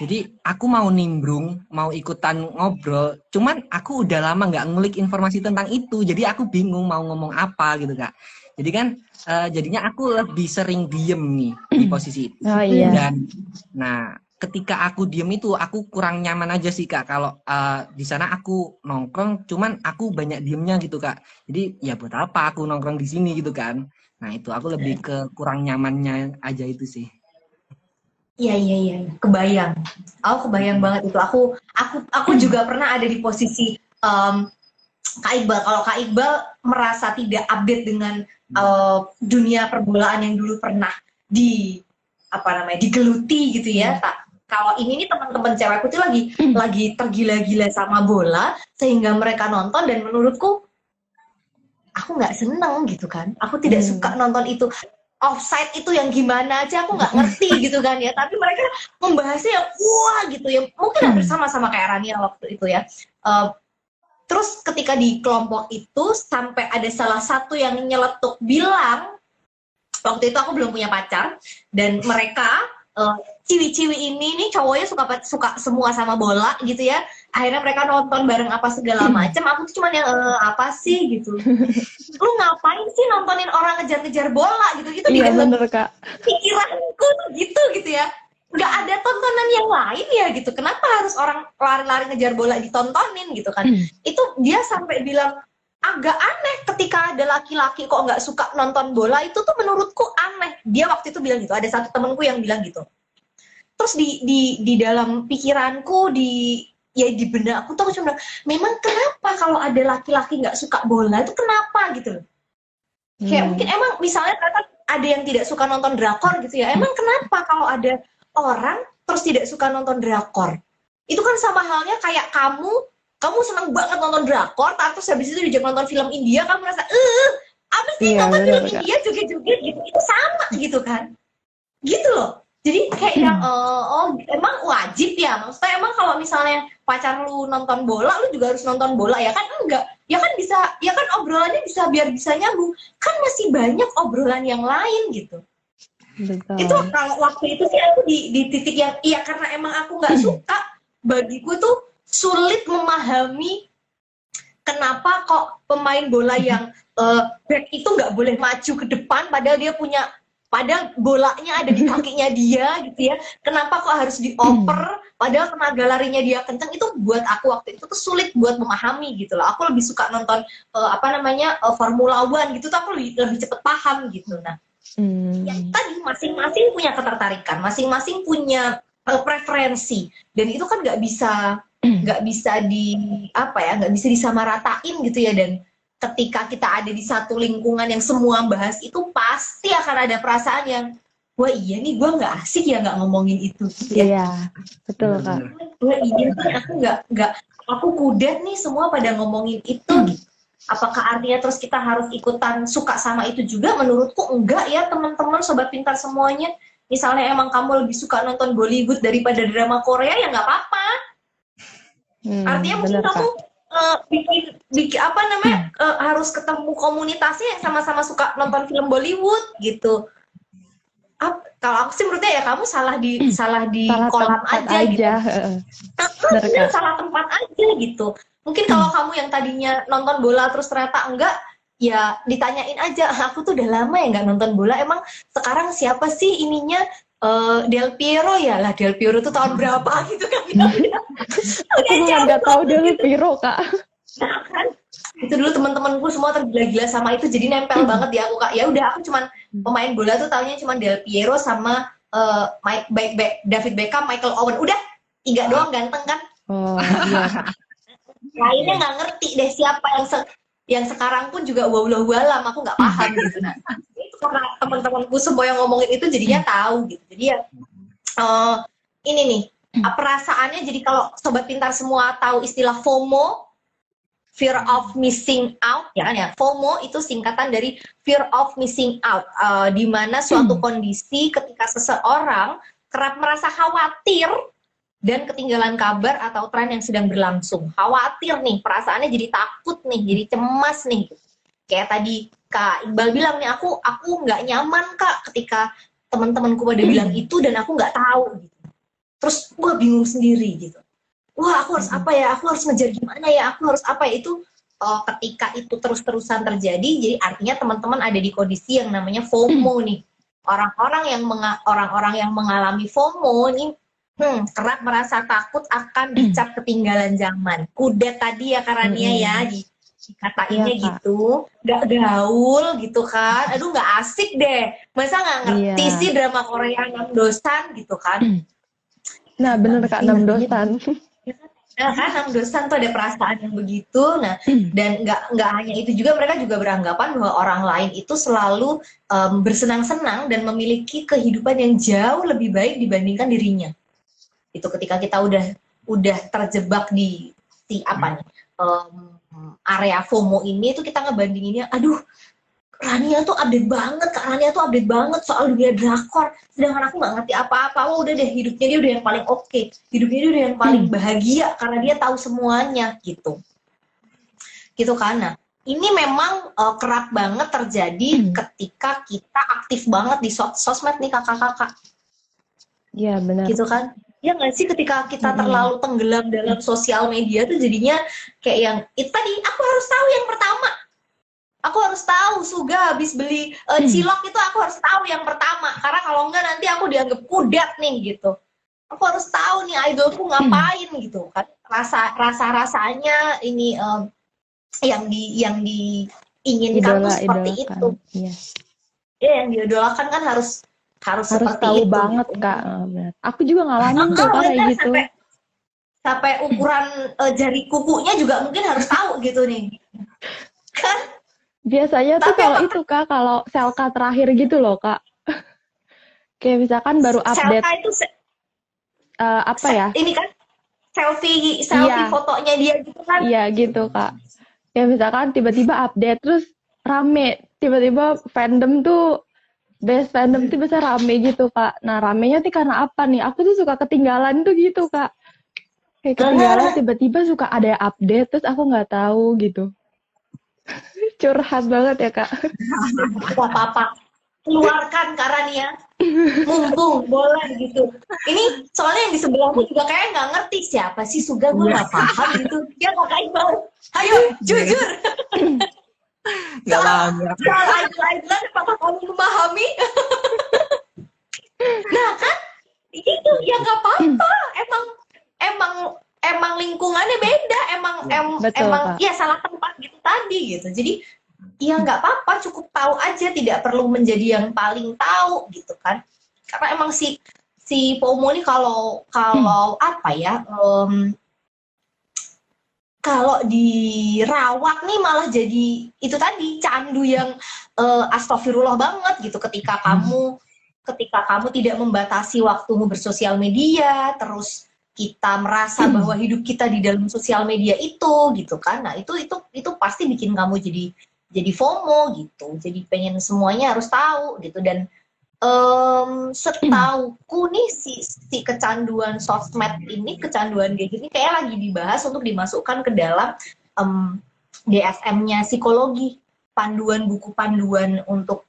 Jadi aku mau nimbrung, mau ikutan ngobrol, cuman aku udah lama nggak ngulik informasi tentang itu, jadi aku bingung mau ngomong apa gitu Kak. Jadi kan jadinya aku lebih sering diem nih di posisi itu. Oh iya. Dan nah ketika aku diem itu aku kurang nyaman aja sih Kak. Kalau di sana aku nongkrong, cuman aku banyak diemnya gitu Kak. Jadi ya buat apa aku nongkrong di sini gitu kan. Nah itu aku lebih ke kurang nyamannya aja itu sih. Iya. Kebayang. Aku kebayang banget itu. Aku juga pernah ada di posisi Kak Iqbal, kalau Kak Iqbal merasa tidak update dengan dunia perbolaan yang dulu pernah digeluti gitu ya. Kalau ini nih teman-teman cewekku tuh lagi tergila-gila sama bola sehingga mereka nonton, dan menurutku aku nggak seneng gitu kan. Aku tidak suka nonton itu. Offside itu yang gimana aja aku nggak ngerti gitu kan ya. Tapi mereka membahasnya yang wah gitu ya. Mungkin hampir sama kayak Rania waktu itu ya. Terus ketika di kelompok itu sampai ada salah satu yang nyeletuk bilang, waktu itu aku belum punya pacar, dan mereka ciwi-ciwi ini nih cowoknya suka semua sama bola gitu ya. Akhirnya mereka nonton bareng apa segala macam. Aku tuh cuman yang apa sih gitu. Lu ngapain sih nontonin orang ngejar-ngejar bola gitu di Iya dalam bener Kak. pikiranku tuh gitu ya. Nggak ada tontonan yang lain ya gitu. Kenapa harus orang lari-lari ngejar bola ditontonin gitu kan? Itu dia sampai bilang agak aneh ketika ada laki-laki kok nggak suka nonton bola, itu tuh menurutku aneh. Dia waktu itu bilang gitu. Ada satu temenku yang bilang gitu. Terus di dalam pikiranku, di benak aku tuh aku cuma bilang, memang kenapa kalau ada laki-laki nggak suka bola itu kenapa gitu loh. Kayak mungkin emang misalnya ternyata ada yang tidak suka nonton drakor gitu ya. Emang kenapa kalau ada orang terus tidak suka nonton drakor? Itu kan sama halnya kayak kamu seneng banget nonton drakor, terus habis itu diajak nonton film India, kamu merasa apa sih nonton film India joget-joget gitu. Itu sama gitu kan. Gitu loh. Jadi kayak yang emang wajib ya, maksudnya emang kalau misalnya pacar lu nonton bola, lu juga harus nonton bola ya kan? Enggak, ya kan bisa, ya kan obrolannya bisa biar bisa nyambung, kan masih banyak obrolan yang lain gitu. Betul. Itu kalau waktu itu sih aku di titik yang iya, karena emang aku nggak suka, bagiku tuh sulit memahami kenapa kok pemain bola yang back itu nggak boleh maju ke depan padahal bolanya ada di kakinya dia gitu ya. Kenapa kok harus dioper padahal tenaga larinya dia kenceng? Itu buat aku waktu itu tuh sulit buat memahami gitu loh. Aku lebih suka nonton Formula One gitu tuh, aku lebih cepet paham gitu. Nah, yang tadi masing-masing punya ketertarikan, masing-masing punya preferensi, dan itu kan nggak bisa disamaratain gitu ya. Dan ketika kita ada di satu lingkungan yang semua bahas itu, pasti akan ada perasaan yang, wah iya nih gue nggak asik ya nggak ngomongin itu. Iya, betul Kak. Wah iya nih aku kudet nih semua pada ngomongin itu. Gitu. Apakah artinya terus kita harus ikutan suka sama itu juga? Menurutku enggak ya teman-teman, sobat pintar semuanya. Misalnya emang kamu lebih suka nonton Bollywood daripada drama Korea, ya nggak apa-apa. Artinya mungkin kamu harus ketemu komunitasnya yang sama-sama suka nonton film Bollywood gitu. Kalau aku sih menurutnya ya kamu salah di kolam aja gitu. Salah tempat aja gitu. Mungkin kalau kamu yang tadinya nonton bola terus ternyata enggak, ya ditanyain aja, aku tuh udah lama ya nggak nonton bola, emang sekarang siapa sih ininya? Del Piero ya lah, Del Piero tuh tahun berapa gitu kan? Aku nggak tahu Del Piero Kak. Nah, kan itu dulu teman-temanku semua tergila-gila sama itu, jadi nempel banget di aku Kak. Ya udah, aku cuman pemain bola tuh taunya cuman Del Piero sama David Beckham, Michael Owen, udah 3 doang ganteng kan? Oh iya. Lainnya nggak ngerti deh siapa yang sekarang pun juga walau-walam aku nggak paham gitu. Nah, itu karena teman-temanku semua yang ngomongin itu jadinya tahu gitu. Jadi ya ini nih perasaannya. Jadi kalau sobat pintar semua tahu istilah FOMO, fear of missing out ya kan ya. FOMO itu singkatan dari fear of missing out, di mana suatu kondisi ketika seseorang kerap merasa khawatir dan ketinggalan kabar atau tren yang sedang berlangsung. Khawatir nih, perasaannya jadi takut nih, jadi cemas nih. Kayak tadi Kak Iqbal bilang nih, aku nggak nyaman Kak ketika teman-temanku pada bilang itu dan aku nggak tahu gitu. Terus gue bingung sendiri gitu. Wah, aku harus apa ya? Aku harus ngejar gimana ya? Aku harus apa ya? Itu ketika itu terus-terusan terjadi, jadi artinya teman-teman ada di kondisi yang namanya FOMO nih. Orang-orang yang mengalami FOMO ini kerap merasa takut akan dicap ketinggalan zaman. Kudet tadi ya Karania ya, dikatainnya gitu, nggak gaul gitu kan. Aduh nggak asik deh. Masa nggak ngerti sih drama Korea 6 dosan gitu kan. Nah bener Kak, 6 dosan. Nah, kan 6 dosan tuh ada perasaan yang begitu. Nah, dan nggak hanya itu juga, mereka juga beranggapan bahwa orang lain itu selalu bersenang-senang dan memiliki kehidupan yang jauh lebih baik dibandingkan dirinya. Itu ketika kita udah terjebak di apa nih area FOMO ini, itu kita ngebandinginnya, aduh, Rania tuh update banget, Kak Rania tuh update banget soal dunia drakor, sedangkan aku nggak ngerti apa-apa. Oh, udah deh, hidupnya dia udah yang paling oke, hidupnya dia udah yang paling bahagia karena dia tahu semuanya gitu kan. Nah, ini memang kerap banget terjadi ketika kita aktif banget di sosmed nih kakak-kakak. Iya, benar. Gitu kan. Ya nggak sih, ketika kita terlalu tenggelam dalam sosial media tuh jadinya kayak yang itu tadi, aku harus tahu yang pertama. Aku harus tahu Suga habis beli cilok itu, aku harus tahu yang pertama. Karena kalau enggak nanti aku dianggap kudet nih gitu. Aku harus tahu nih idolku ngapain gitu kan. Rasanya ini yang diinginkan tuh seperti itu. Iya. Ya, yang diidolakan kan harus seperti tahu itu. banget gitu. Kak. Aku juga ngalamin tuh kayak gitu. Sampai ukuran jari kukunya juga mungkin harus tahu gitu nih. Kan? Biasanya tuh kalau itu Kak, kalau Selka terakhir gitu loh Kak. Kayak misalkan baru update. Selka itu apa ya? Ini kan selfie fotonya dia gitu kan? Iya gitu Kak. Kayak misalkan tiba-tiba update terus rame, tiba-tiba fandom tuh best fandom tuh bisa rame gitu Kak. Nah ramenya tuh karena apa nih? Aku tuh suka ketinggalan tuh gitu Kak. Kayak ketinggalan tiba-tiba suka ada update terus aku nggak tahu gitu. Curhat banget ya Kak. Gak apa-apa, keluarkan Karania, mumpung boleh gitu. Ini soalnya yang di sebelahmu juga kayak nggak ngerti siapa sih Suga, gue nggak paham gitu. Ya nggak kayak mau, ayo jujur. Nggak paham. Soal idol-idolan, apakah kamu memahami? Nah kan, itu ya nggak apa-apa. Emang lingkungannya beda, emang ya salah tempat gitu tadi gitu. Jadi ya nggak apa-apa, cukup tahu aja, tidak perlu menjadi yang paling tahu gitu kan. Karena emang si FOMO ini kalau apa ya, kalau dirawat nih malah jadi itu tadi, candu yang astagfirullah banget gitu. Ketika kamu tidak membatasi waktumu bersosial media, terus kita merasa bahwa hidup kita di dalam sosial media itu gitu kan. Nah, itu pasti bikin kamu jadi FOMO gitu. Jadi pengen semuanya harus tahu gitu. Dan setauku nih si kecanduan sosmed ini, kecanduan gadget ini kayak lagi dibahas untuk dimasukkan ke dalam DSM-nya psikologi, buku panduan untuk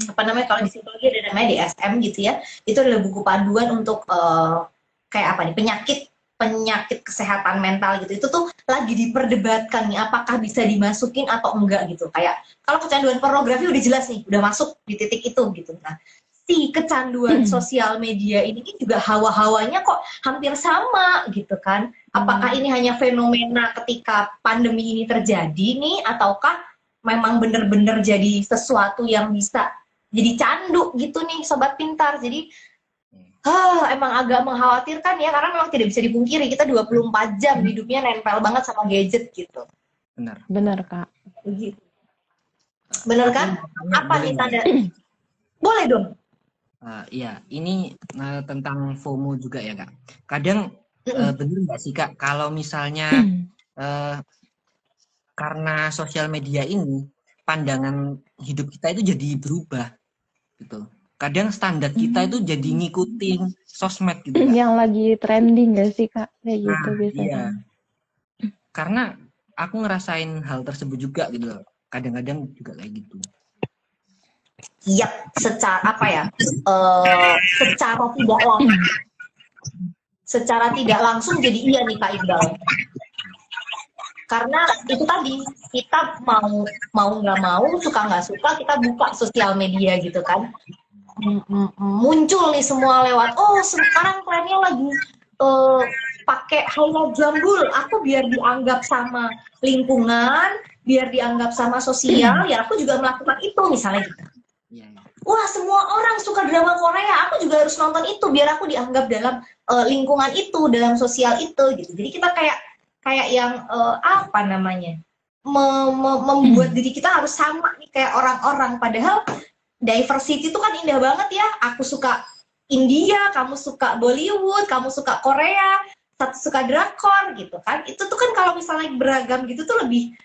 apa namanya, kalau di psikologi ada namanya DSM gitu ya. Itu adalah buku panduan untuk kayak apa nih, penyakit kesehatan mental gitu. Itu tuh lagi diperdebatkan nih, apakah bisa dimasukin atau enggak gitu. Kayak kalau kecanduan pornografi udah jelas nih, udah masuk di titik itu gitu. Nah, si kecanduan sosial media ini juga hawa-hawanya kok hampir sama gitu kan. Apakah ini hanya fenomena ketika pandemi ini terjadi nih, ataukah memang bener-bener jadi sesuatu yang bisa jadi candu gitu nih Sobat Pintar. Jadi emang agak mengkhawatirkan ya, karena memang tidak bisa dipungkiri kita 24 jam hidupnya nempel banget sama gadget gitu. Benar Kak. Begitu. Bener kan? Apa nih tanda? Boleh dong. Iya, ini tentang FOMO juga ya Kak. Kadang bener nggak sih Kak, kalau misalnya karena sosial media ini pandangan hidup kita itu jadi berubah gitu. Kadang standar kita itu jadi ngikutin sosmed gitu Kak. Yang lagi trending gak sih Kak? Kayak gitu biasanya. Iya. Karena aku ngerasain hal tersebut juga gitu. Kadang-kadang juga kayak gitu. Iya, secara apa ya? Secara tidak langsung jadi iya nih Kak Iqbal. Karena itu tadi, kita mau nggak mau, suka nggak suka, kita buka sosial media gitu kan. Muncul nih semua lewat, oh sekarang trennya lagi pakai highlight jambul, aku biar dianggap sama lingkungan, biar dianggap sama sosial, ya aku juga melakukan itu misalnya gitu. wah semua orang suka drama Korea, aku juga harus nonton itu biar aku dianggap dalam lingkungan itu, dalam sosial itu gitu. Jadi kita kayak yang apa namanya, membuat diri kita harus sama nih kayak orang-orang. Padahal diversity itu kan indah banget ya. Aku suka India, kamu suka Bollywood, kamu suka Korea, satu suka drakor gitu kan. Itu tuh kan kalau misalnya beragam gitu tuh lebih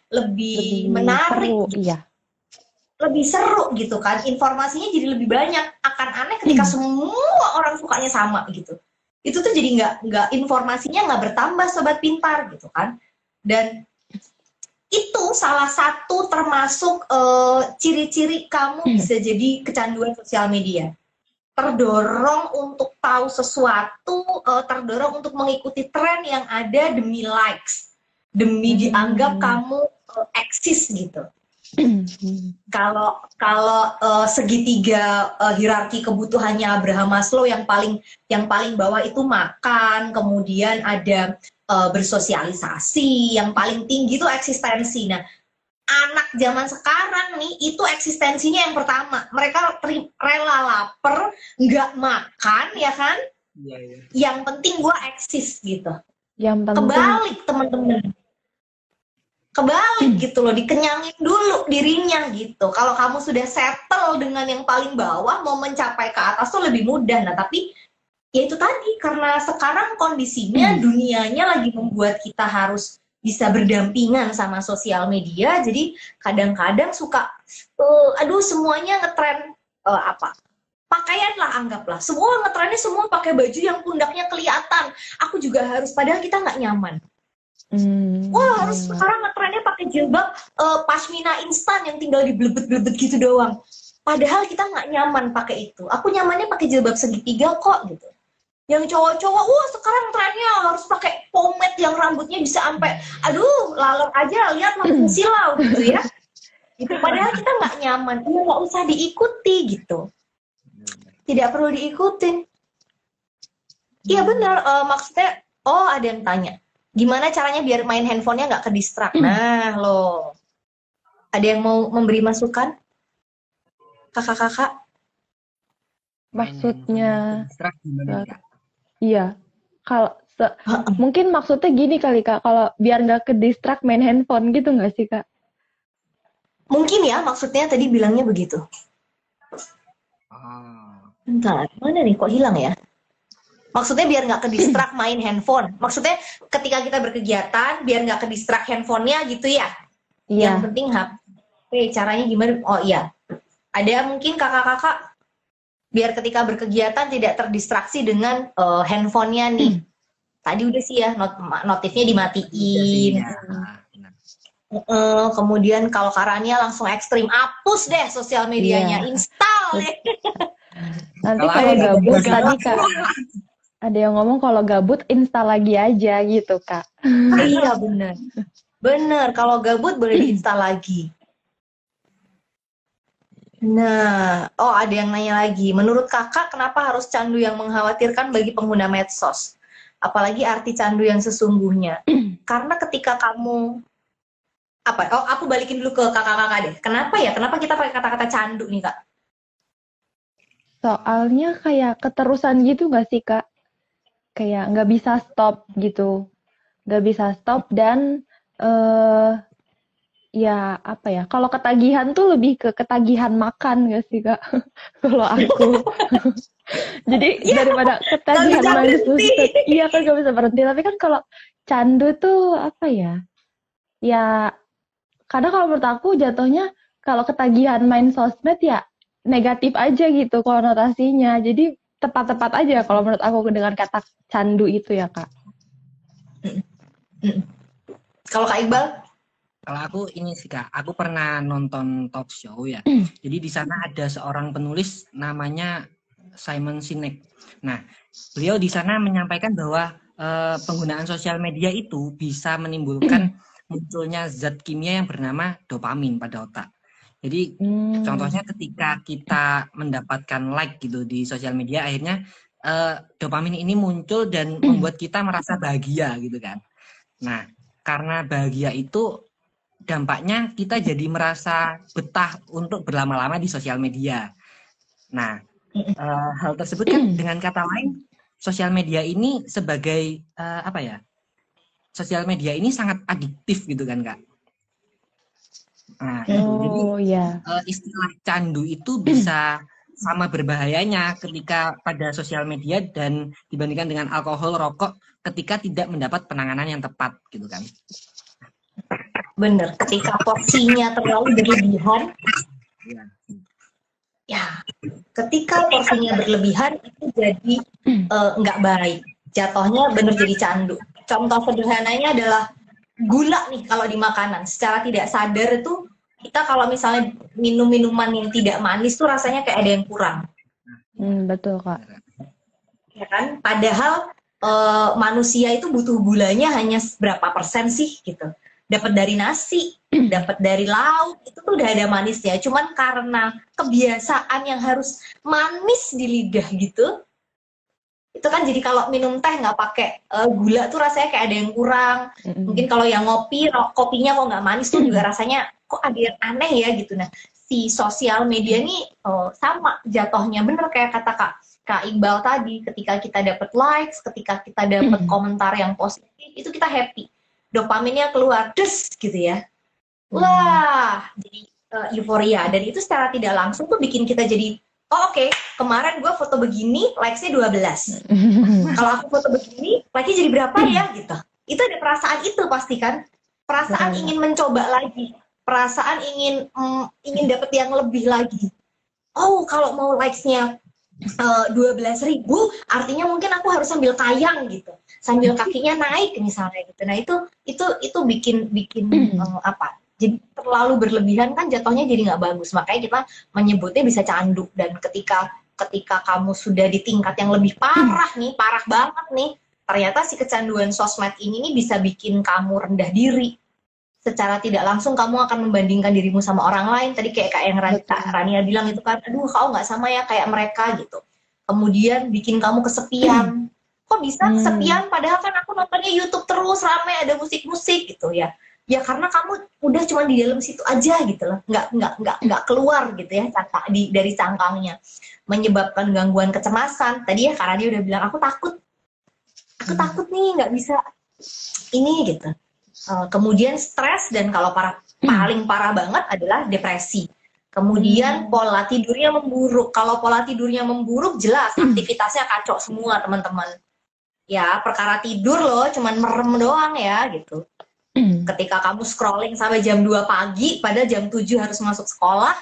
menarik seru, gitu. iya. Lebih seru gitu kan. Informasinya jadi lebih banyak. Akan aneh ketika semua orang sukanya sama gitu. Itu tuh jadi nggak informasinya nggak bertambah sobat pintar gitu kan. Dan itu salah satu termasuk ciri-ciri kamu bisa jadi kecanduan sosial media. Terdorong untuk tahu sesuatu, terdorong untuk mengikuti tren yang ada demi likes, demi dianggap kamu eksis gitu. Kalau segitiga hierarki kebutuhannya Abraham Maslow yang paling bawah itu makan, kemudian ada bersosialisasi, yang paling tinggi itu eksistensi. Nah, anak zaman sekarang nih itu eksistensinya yang pertama. Mereka rela lapar, nggak makan ya kan? Iya. Yang penting gua eksis gitu. Yang penting Kebalik teman-teman. Kebalik gitu loh, dikenyangin dulu dirinya gitu. Kalau kamu sudah settle dengan yang paling bawah, mau mencapai ke atas tuh lebih mudah. Nah, tapi ya itu tadi, karena sekarang kondisinya dunianya lagi membuat kita harus bisa berdampingan sama sosial media, jadi kadang-kadang suka aduh semuanya ngetren apa pakaian lah, anggaplah semua ngetrennya semua pakai baju yang pundaknya kelihatan, aku juga harus, padahal kita nggak nyaman. Wah harus sekarang ngetrennya pakai jilbab pashmina instan yang tinggal diblebet-blebet gitu doang, padahal kita nggak nyaman pakai itu. Aku nyamannya pakai jilbab segitiga kok gitu. Yang cowok-cowok, wah sekarang trennya harus pakai pomade yang rambutnya bisa sampai, aduh laler aja, lihat langsung silau gitu ya. Gitu. Padahal kita nggak nyaman, ya nggak usah diikuti gitu. Tidak perlu diikutin. Iya benar, maksudnya, oh ada yang tanya, gimana caranya biar main handphonenya nggak ke distract? Nah loh, ada yang mau memberi masukan? Kakak-kakak? maksudnya gimana, Kak? iya. Kalau mungkin maksudnya gini kali Kak, kalau biar nggak ke distract main handphone gitu nggak sih Kak? Mungkin ya, maksudnya tadi bilangnya begitu. Bentar, mana nih kok hilang ya? Maksudnya biar nggak ke distract main handphone. Maksudnya ketika kita berkegiatan, biar nggak ke distract handphonenya gitu ya? Iya. Yang penting HP, caranya gimana? Oh iya, ada mungkin kakak-kakak biar ketika berkegiatan tidak terdistraksi dengan handphonenya nih. Tadi udah sih ya, notifnya dimatiin. Kemudian kalau Karania langsung ekstrim, hapus deh sosial medianya, install deh. Nanti kalau gabut tadi Kak, ada yang ngomong kalau gabut install lagi aja gitu Kak. Iya bener, kalau gabut boleh diinstal lagi. Nah, oh ada yang nanya lagi, menurut kakak kenapa harus candu yang mengkhawatirkan bagi pengguna medsos? Apalagi arti candu yang sesungguhnya. Karena ketika kamu aku balikin dulu ke kakak-kakak deh. Kenapa kita pakai kata-kata candu nih Kak? Soalnya kayak keterusan gitu nggak sih Kak? Kayak nggak bisa stop gitu. Nggak bisa stop dan ya apa ya, kalau ketagihan tuh lebih ke ketagihan makan nggak sih Kak? Kalau aku. Jadi ya, daripada ketagihan main sosmed, iya kan gak bisa berhenti. Tapi kan kalau candu tuh apa ya? Ya kadang kalau menurut aku jatuhnya kalau ketagihan main sosmed ya negatif aja gitu konotasinya. Jadi tepat-tepat aja kalau menurut aku dengan kata candu itu ya Kak. Kalau Kak Iqbal? Kalau aku ini sih Kak, aku pernah nonton talk show ya. Jadi di sana ada seorang penulis namanya Simon Sinek. Nah, beliau di sana menyampaikan bahwa penggunaan sosial media itu bisa menimbulkan munculnya zat kimia yang bernama dopamin pada otak. Jadi contohnya ketika kita mendapatkan like gitu di sosial media, akhirnya dopamin ini muncul dan membuat kita merasa bahagia gitu kan. Nah, karena bahagia itu dampaknya kita jadi merasa betah untuk berlama-lama di sosial media. Nah, hal tersebut kan dengan kata lain, sosial media ini sebagai apa ya? Sosial media ini sangat adiktif gitu kan, Kak. Nah, itu. Jadi Oh ya. istilah candu itu bisa sama berbahayanya ketika pada sosial media dan dibandingkan dengan alkohol, rokok ketika tidak mendapat penanganan yang tepat gitu kan. Bener, ketika porsinya terlalu berlebihan, Ya. ya, ketika porsinya berlebihan itu jadi nggak baik. Jatuhnya bener jadi candu. Contoh sederhananya adalah gula nih kalau di makanan. Secara tidak sadar itu kita kalau misalnya minum minuman yang tidak manis tuh rasanya kayak ada yang kurang. Betul Kak. Ya kan? Padahal manusia itu butuh gulanya hanya berapa persen sih gitu. Dapat dari nasi, dapat dari lauk, itu tuh udah ada manisnya. Cuman karena kebiasaan yang harus manis di lidah gitu, itu kan jadi kalau minum teh nggak pakai gula tuh rasanya kayak ada yang kurang. Mungkin kalau yang ngopi, kopinya kok nggak manis tuh juga rasanya kok ada yang aneh ya gitu. Nah, si sosial media ini sama jatuhnya, bener kayak kata Kak Iqbal tadi, ketika kita dapat likes, ketika kita dapat komentar yang positif, itu kita happy. Dopaminnya keluar, des gitu ya. Wah, jadi euforia. Dan itu secara tidak langsung tuh bikin kita jadi, oh oke, kemarin gue foto begini, likes-nya 12. Kalau aku foto begini, like-nya jadi berapa ya gitu. Itu ada perasaan itu pasti kan. Perasaan ingin mencoba lagi. Perasaan ingin dapat yang lebih lagi. Oh, kalau mau likes-nya 12.000, artinya mungkin aku harus sambil kayang gitu, sambil kakinya naik misalnya gitu. Nah itu bikin apa? Jadi terlalu berlebihan kan jatuhnya jadi nggak bagus. Makanya kita menyebutnya bisa candu. Dan ketika kamu sudah di tingkat yang lebih parah nih, parah banget nih, ternyata si kecanduan sosmed ini nih bisa bikin kamu rendah diri. Secara tidak langsung kamu akan membandingkan dirimu sama orang lain. Tadi kayak yang Rania bilang itu kan, aduh kau nggak sama ya kayak mereka gitu. Kemudian bikin kamu kesepian. Kok bisa kesepian padahal kan aku nontonnya YouTube terus, rame, ada musik-musik gitu ya. Ya karena kamu udah cuma di dalam situ aja gitu loh. Nggak keluar gitu ya dari cangkangnya. Menyebabkan gangguan kecemasan. Tadi ya Kak Rania udah bilang, aku takut nih nggak bisa ini gitu. Kemudian stres, dan kalau paling parah banget adalah depresi. Kemudian pola tidurnya memburuk. Kalau pola tidurnya memburuk, jelas aktivitasnya kacau semua teman-teman. Ya perkara tidur loh, cuman merem doang ya gitu. Ketika kamu scrolling sampai jam 2 pagi, padahal jam 7 harus masuk sekolah,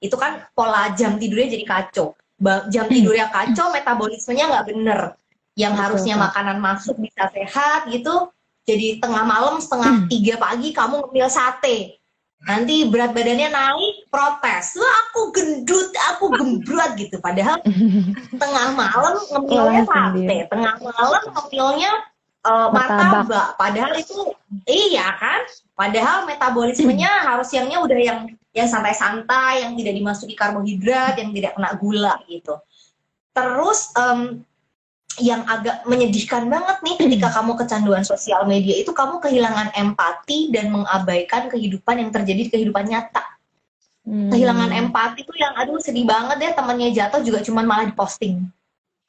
itu kan pola jam tidurnya jadi kacau. Jam tidurnya kacau, metabolismenya nggak bener. Yang harusnya makanan masuk bisa sehat gitu, jadi tengah malam setengah 3 pagi kamu ngemil sate. Nanti berat badannya naik, protes. Wah aku gendut, aku gembrot gitu. Padahal tengah malam ngemilnya sate, tengah malam ngemilnya martabak. Padahal itu, iya kan? Padahal metabolismenya harus udah yang santai-santai, yang tidak dimasuki karbohidrat, yang tidak kena gula gitu. Terus yang agak menyedihkan banget nih ketika kamu kecanduan sosial media itu, kamu kehilangan empati dan mengabaikan kehidupan yang terjadi di kehidupan nyata. Kehilangan empati tuh yang aduh sedih banget deh, temennya jatuh juga cuman malah diposting.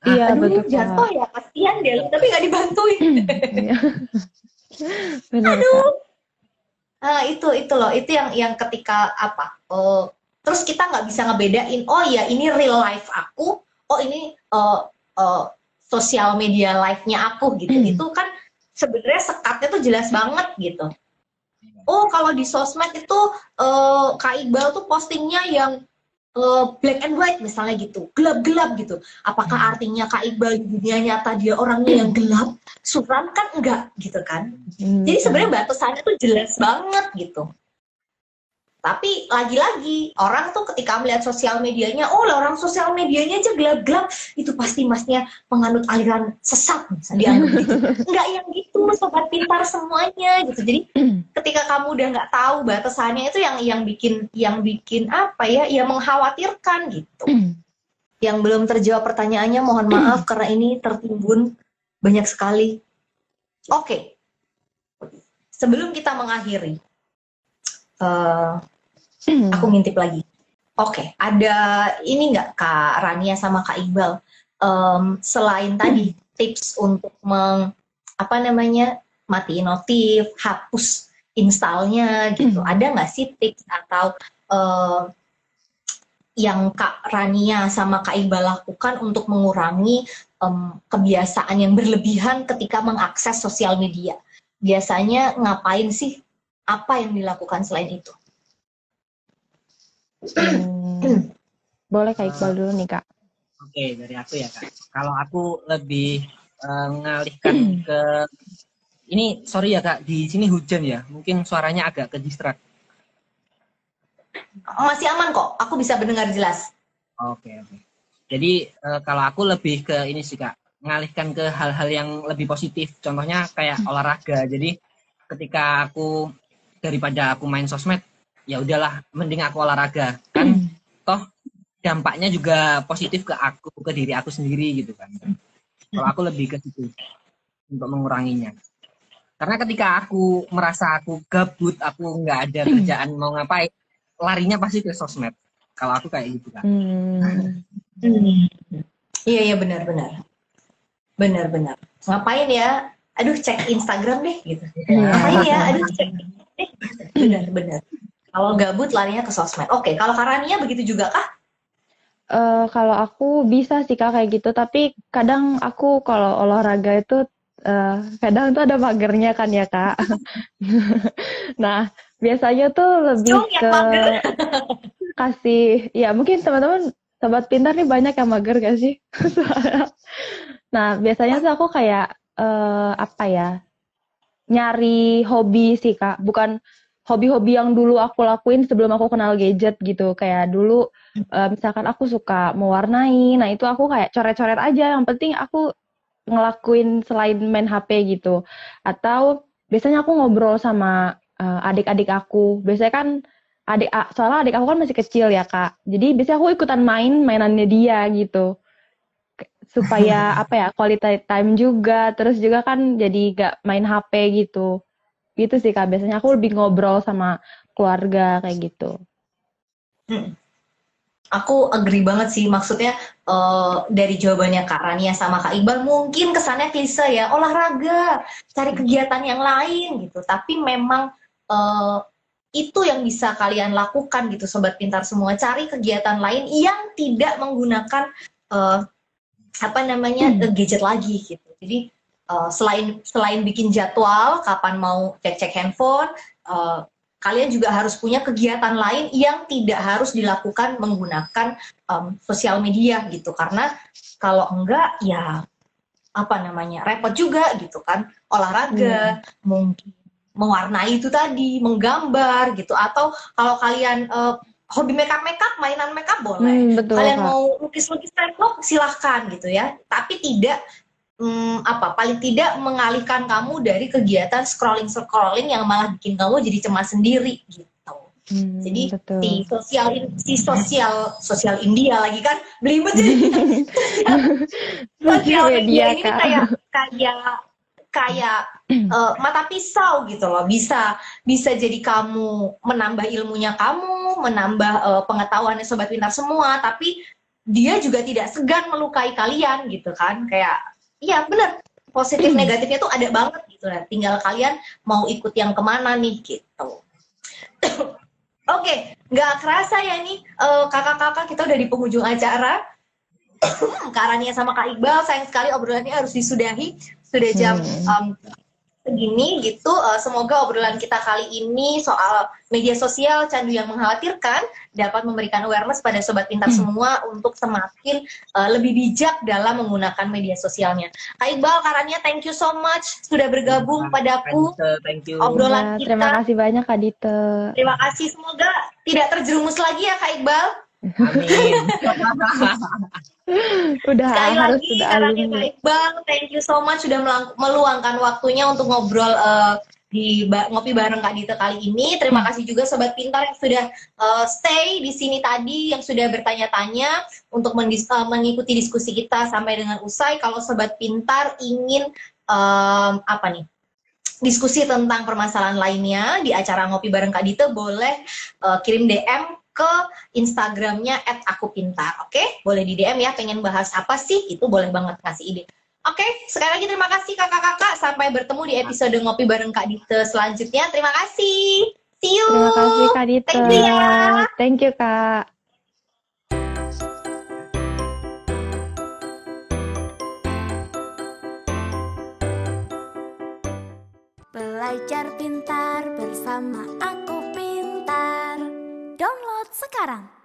Iya, aduh betul, jatuh ya kasihan deh, tapi nggak dibantuin. Benar, aduh. Nah, itu loh, itu yang ketika apa? Terus kita nggak bisa ngebedain, oh ya ini real life aku, oh ini sosial media live-nya aku gitu. Itu kan sebenarnya sekatnya tuh jelas banget gitu. Oh kalau di sosmed itu Kak Iqbal tuh postingnya yang black and white misalnya gitu, gelap-gelap gitu. Apakah artinya Kak Iqbal di dunia nyata dia orangnya yang gelap? Suram kan enggak gitu kan. Jadi sebenarnya batasannya tuh jelas banget gitu. Tapi lagi-lagi orang tuh ketika melihat sosial medianya, oh orang sosial medianya aja gelap-gelap, itu pasti masnya penganut aliran sesat misalnya dianggap gitu. Enggak yang gitu, sobat pintar semuanya gitu. Jadi ketika kamu udah nggak tahu batasannya, itu yang bikin apa ya, yang mengkhawatirkan gitu. Yang belum terjawab pertanyaannya, mohon maaf karena ini tertimbun banyak sekali. Oke. Sebelum kita mengakhiri, aku ngintip lagi. Oke, ada ini nggak Kak Rania sama Kak Iqbal? Selain tadi tips untuk apa namanya, matiin notif, hapus installnya gitu, ada nggak sih tips atau yang Kak Rania sama Kak Iqbal lakukan untuk mengurangi kebiasaan yang berlebihan ketika mengakses sosial media? Biasanya ngapain sih? Apa yang dilakukan selain itu? Boleh Kak Iqbal dulu nih Kak. Oke, dari aku ya Kak. Kalau aku lebih mengalihkan ke ini, sorry ya Kak, di sini hujan ya, mungkin suaranya agak ke distract. Masih aman kok, aku bisa mendengar jelas. Oke. Jadi kalau aku lebih ke ini sih Kak, mengalihkan ke hal-hal yang lebih positif. Contohnya kayak olahraga. Jadi ketika aku daripada aku main sosmed, ya udahlah, mending aku olahraga. Kan toh dampaknya juga positif ke aku, ke diri aku sendiri gitu kan. Kalau aku lebih ke situ untuk menguranginya. Karena ketika aku merasa aku gabut, aku nggak ada kerjaan mau ngapain, larinya pasti ke sosmed. Kalau aku kayak gitu kan. Iya benar. Ngapain ya? Aduh cek Instagram deh gitu. Ngapain ya? Aduh cek deh. Benar. Kalau gabut larinya ke sosmed. Oke, kalau Karania begitu juga kah? Kalau aku bisa sih Kak kayak gitu, tapi kadang aku kalau olahraga itu kadang tuh ada magernya kan ya Kak. Nah, biasanya tuh lebih ke kasih, ya mungkin teman-teman sobat pintar nih banyak yang mager gak sih? Nah, biasanya tuh aku kayak apa ya, nyari hobi sih Kak, bukan hobi-hobi yang dulu aku lakuin sebelum aku kenal gadget gitu. Kayak dulu misalkan aku suka mewarnai, nah itu aku kayak coret-coret aja, yang penting aku ngelakuin selain main HP gitu. Atau biasanya aku ngobrol sama adik-adik aku. Biasanya kan soalnya adik aku kan masih kecil ya Kak. Jadi biasanya aku ikutan mainannya dia gitu. Supaya apa ya, quality time juga. Terus juga kan jadi gak main HP gitu. Gitu sih Kak. Biasanya aku lebih ngobrol sama keluarga kayak gitu. Aku agree banget sih, maksudnya dari jawabannya Kak Rania sama Kak Iqbal mungkin kesannya klise ya, olahraga, cari kegiatan yang lain gitu, tapi memang itu yang bisa kalian lakukan gitu Sobat Pintar semua, cari kegiatan lain yang tidak menggunakan apa namanya gadget lagi gitu. Jadi selain bikin jadwal kapan mau cek-cek handphone, kalian juga harus punya kegiatan lain yang tidak harus dilakukan menggunakan sosial media gitu, karena kalau enggak ya apa namanya repot juga gitu kan, olahraga, mungkin mewarnai itu tadi, menggambar gitu, atau kalau kalian hobi makeup mainan makeup boleh, Betul, kalian Kak. mau lukis tembok silahkan gitu ya, tapi tidak paling tidak mengalihkan kamu dari kegiatan scrolling yang malah bikin kamu jadi cemas sendiri gitu. Jadi betul. si sosial India lagi kan belibet jadi sosial media ini Kak. kayak mata pisau gitu loh, bisa jadi kamu menambah ilmunya, kamu menambah pengetahuannya Sobat Pintar semua, tapi dia juga tidak segan melukai kalian gitu kan, kayak iya bener, positif negatifnya tuh ada banget gitu lah. Tinggal kalian mau ikut yang kemana nih gitu. Oke, nggak kerasa ya nih kakak-kakak kita udah di penghujung acara. Kak Rania sama Kak Iqbal, sayang sekali obrolannya harus disudahi. Sudah jam segini gitu. Semoga obrolan kita kali ini soal media sosial candu yang mengkhawatirkan dapat memberikan awareness pada Sobat Pintar semua untuk semakin lebih bijak dalam menggunakan media sosialnya. Kak Iqbal, Kak Rania, thank you so much sudah bergabung padaku. Thank you. Obrolan kita. Terima kasih banyak Kak Dite. Terima kasih, semoga tidak terjerumus lagi ya Kak Iqbal. Amin. Udah Sekali harus lagi sudah Kak Rania, alumni. Kak Iqbal, thank you so much sudah meluangkan waktunya untuk ngobrol di ngopi bareng Kak Dite kali ini. Terima kasih juga Sobat Pintar yang sudah stay di sini tadi, yang sudah bertanya-tanya untuk mengikuti diskusi kita sampai dengan usai. Kalau Sobat Pintar ingin diskusi tentang permasalahan lainnya di acara ngopi bareng Kak Dite, boleh kirim DM ke Instagramnya @akupintar. Oke, boleh di DM ya, pengen bahas apa sih? Itu boleh banget kasih ide. Oke, sekali lagi terima kasih kakak-kakak. Sampai bertemu di episode ngopi bareng Kak Dite selanjutnya. Terima kasih. See you. Terima kasih Kak Dita. Thank you ya. Thank you Kak. Belajar pintar bersama Aku Pintar. Download sekarang.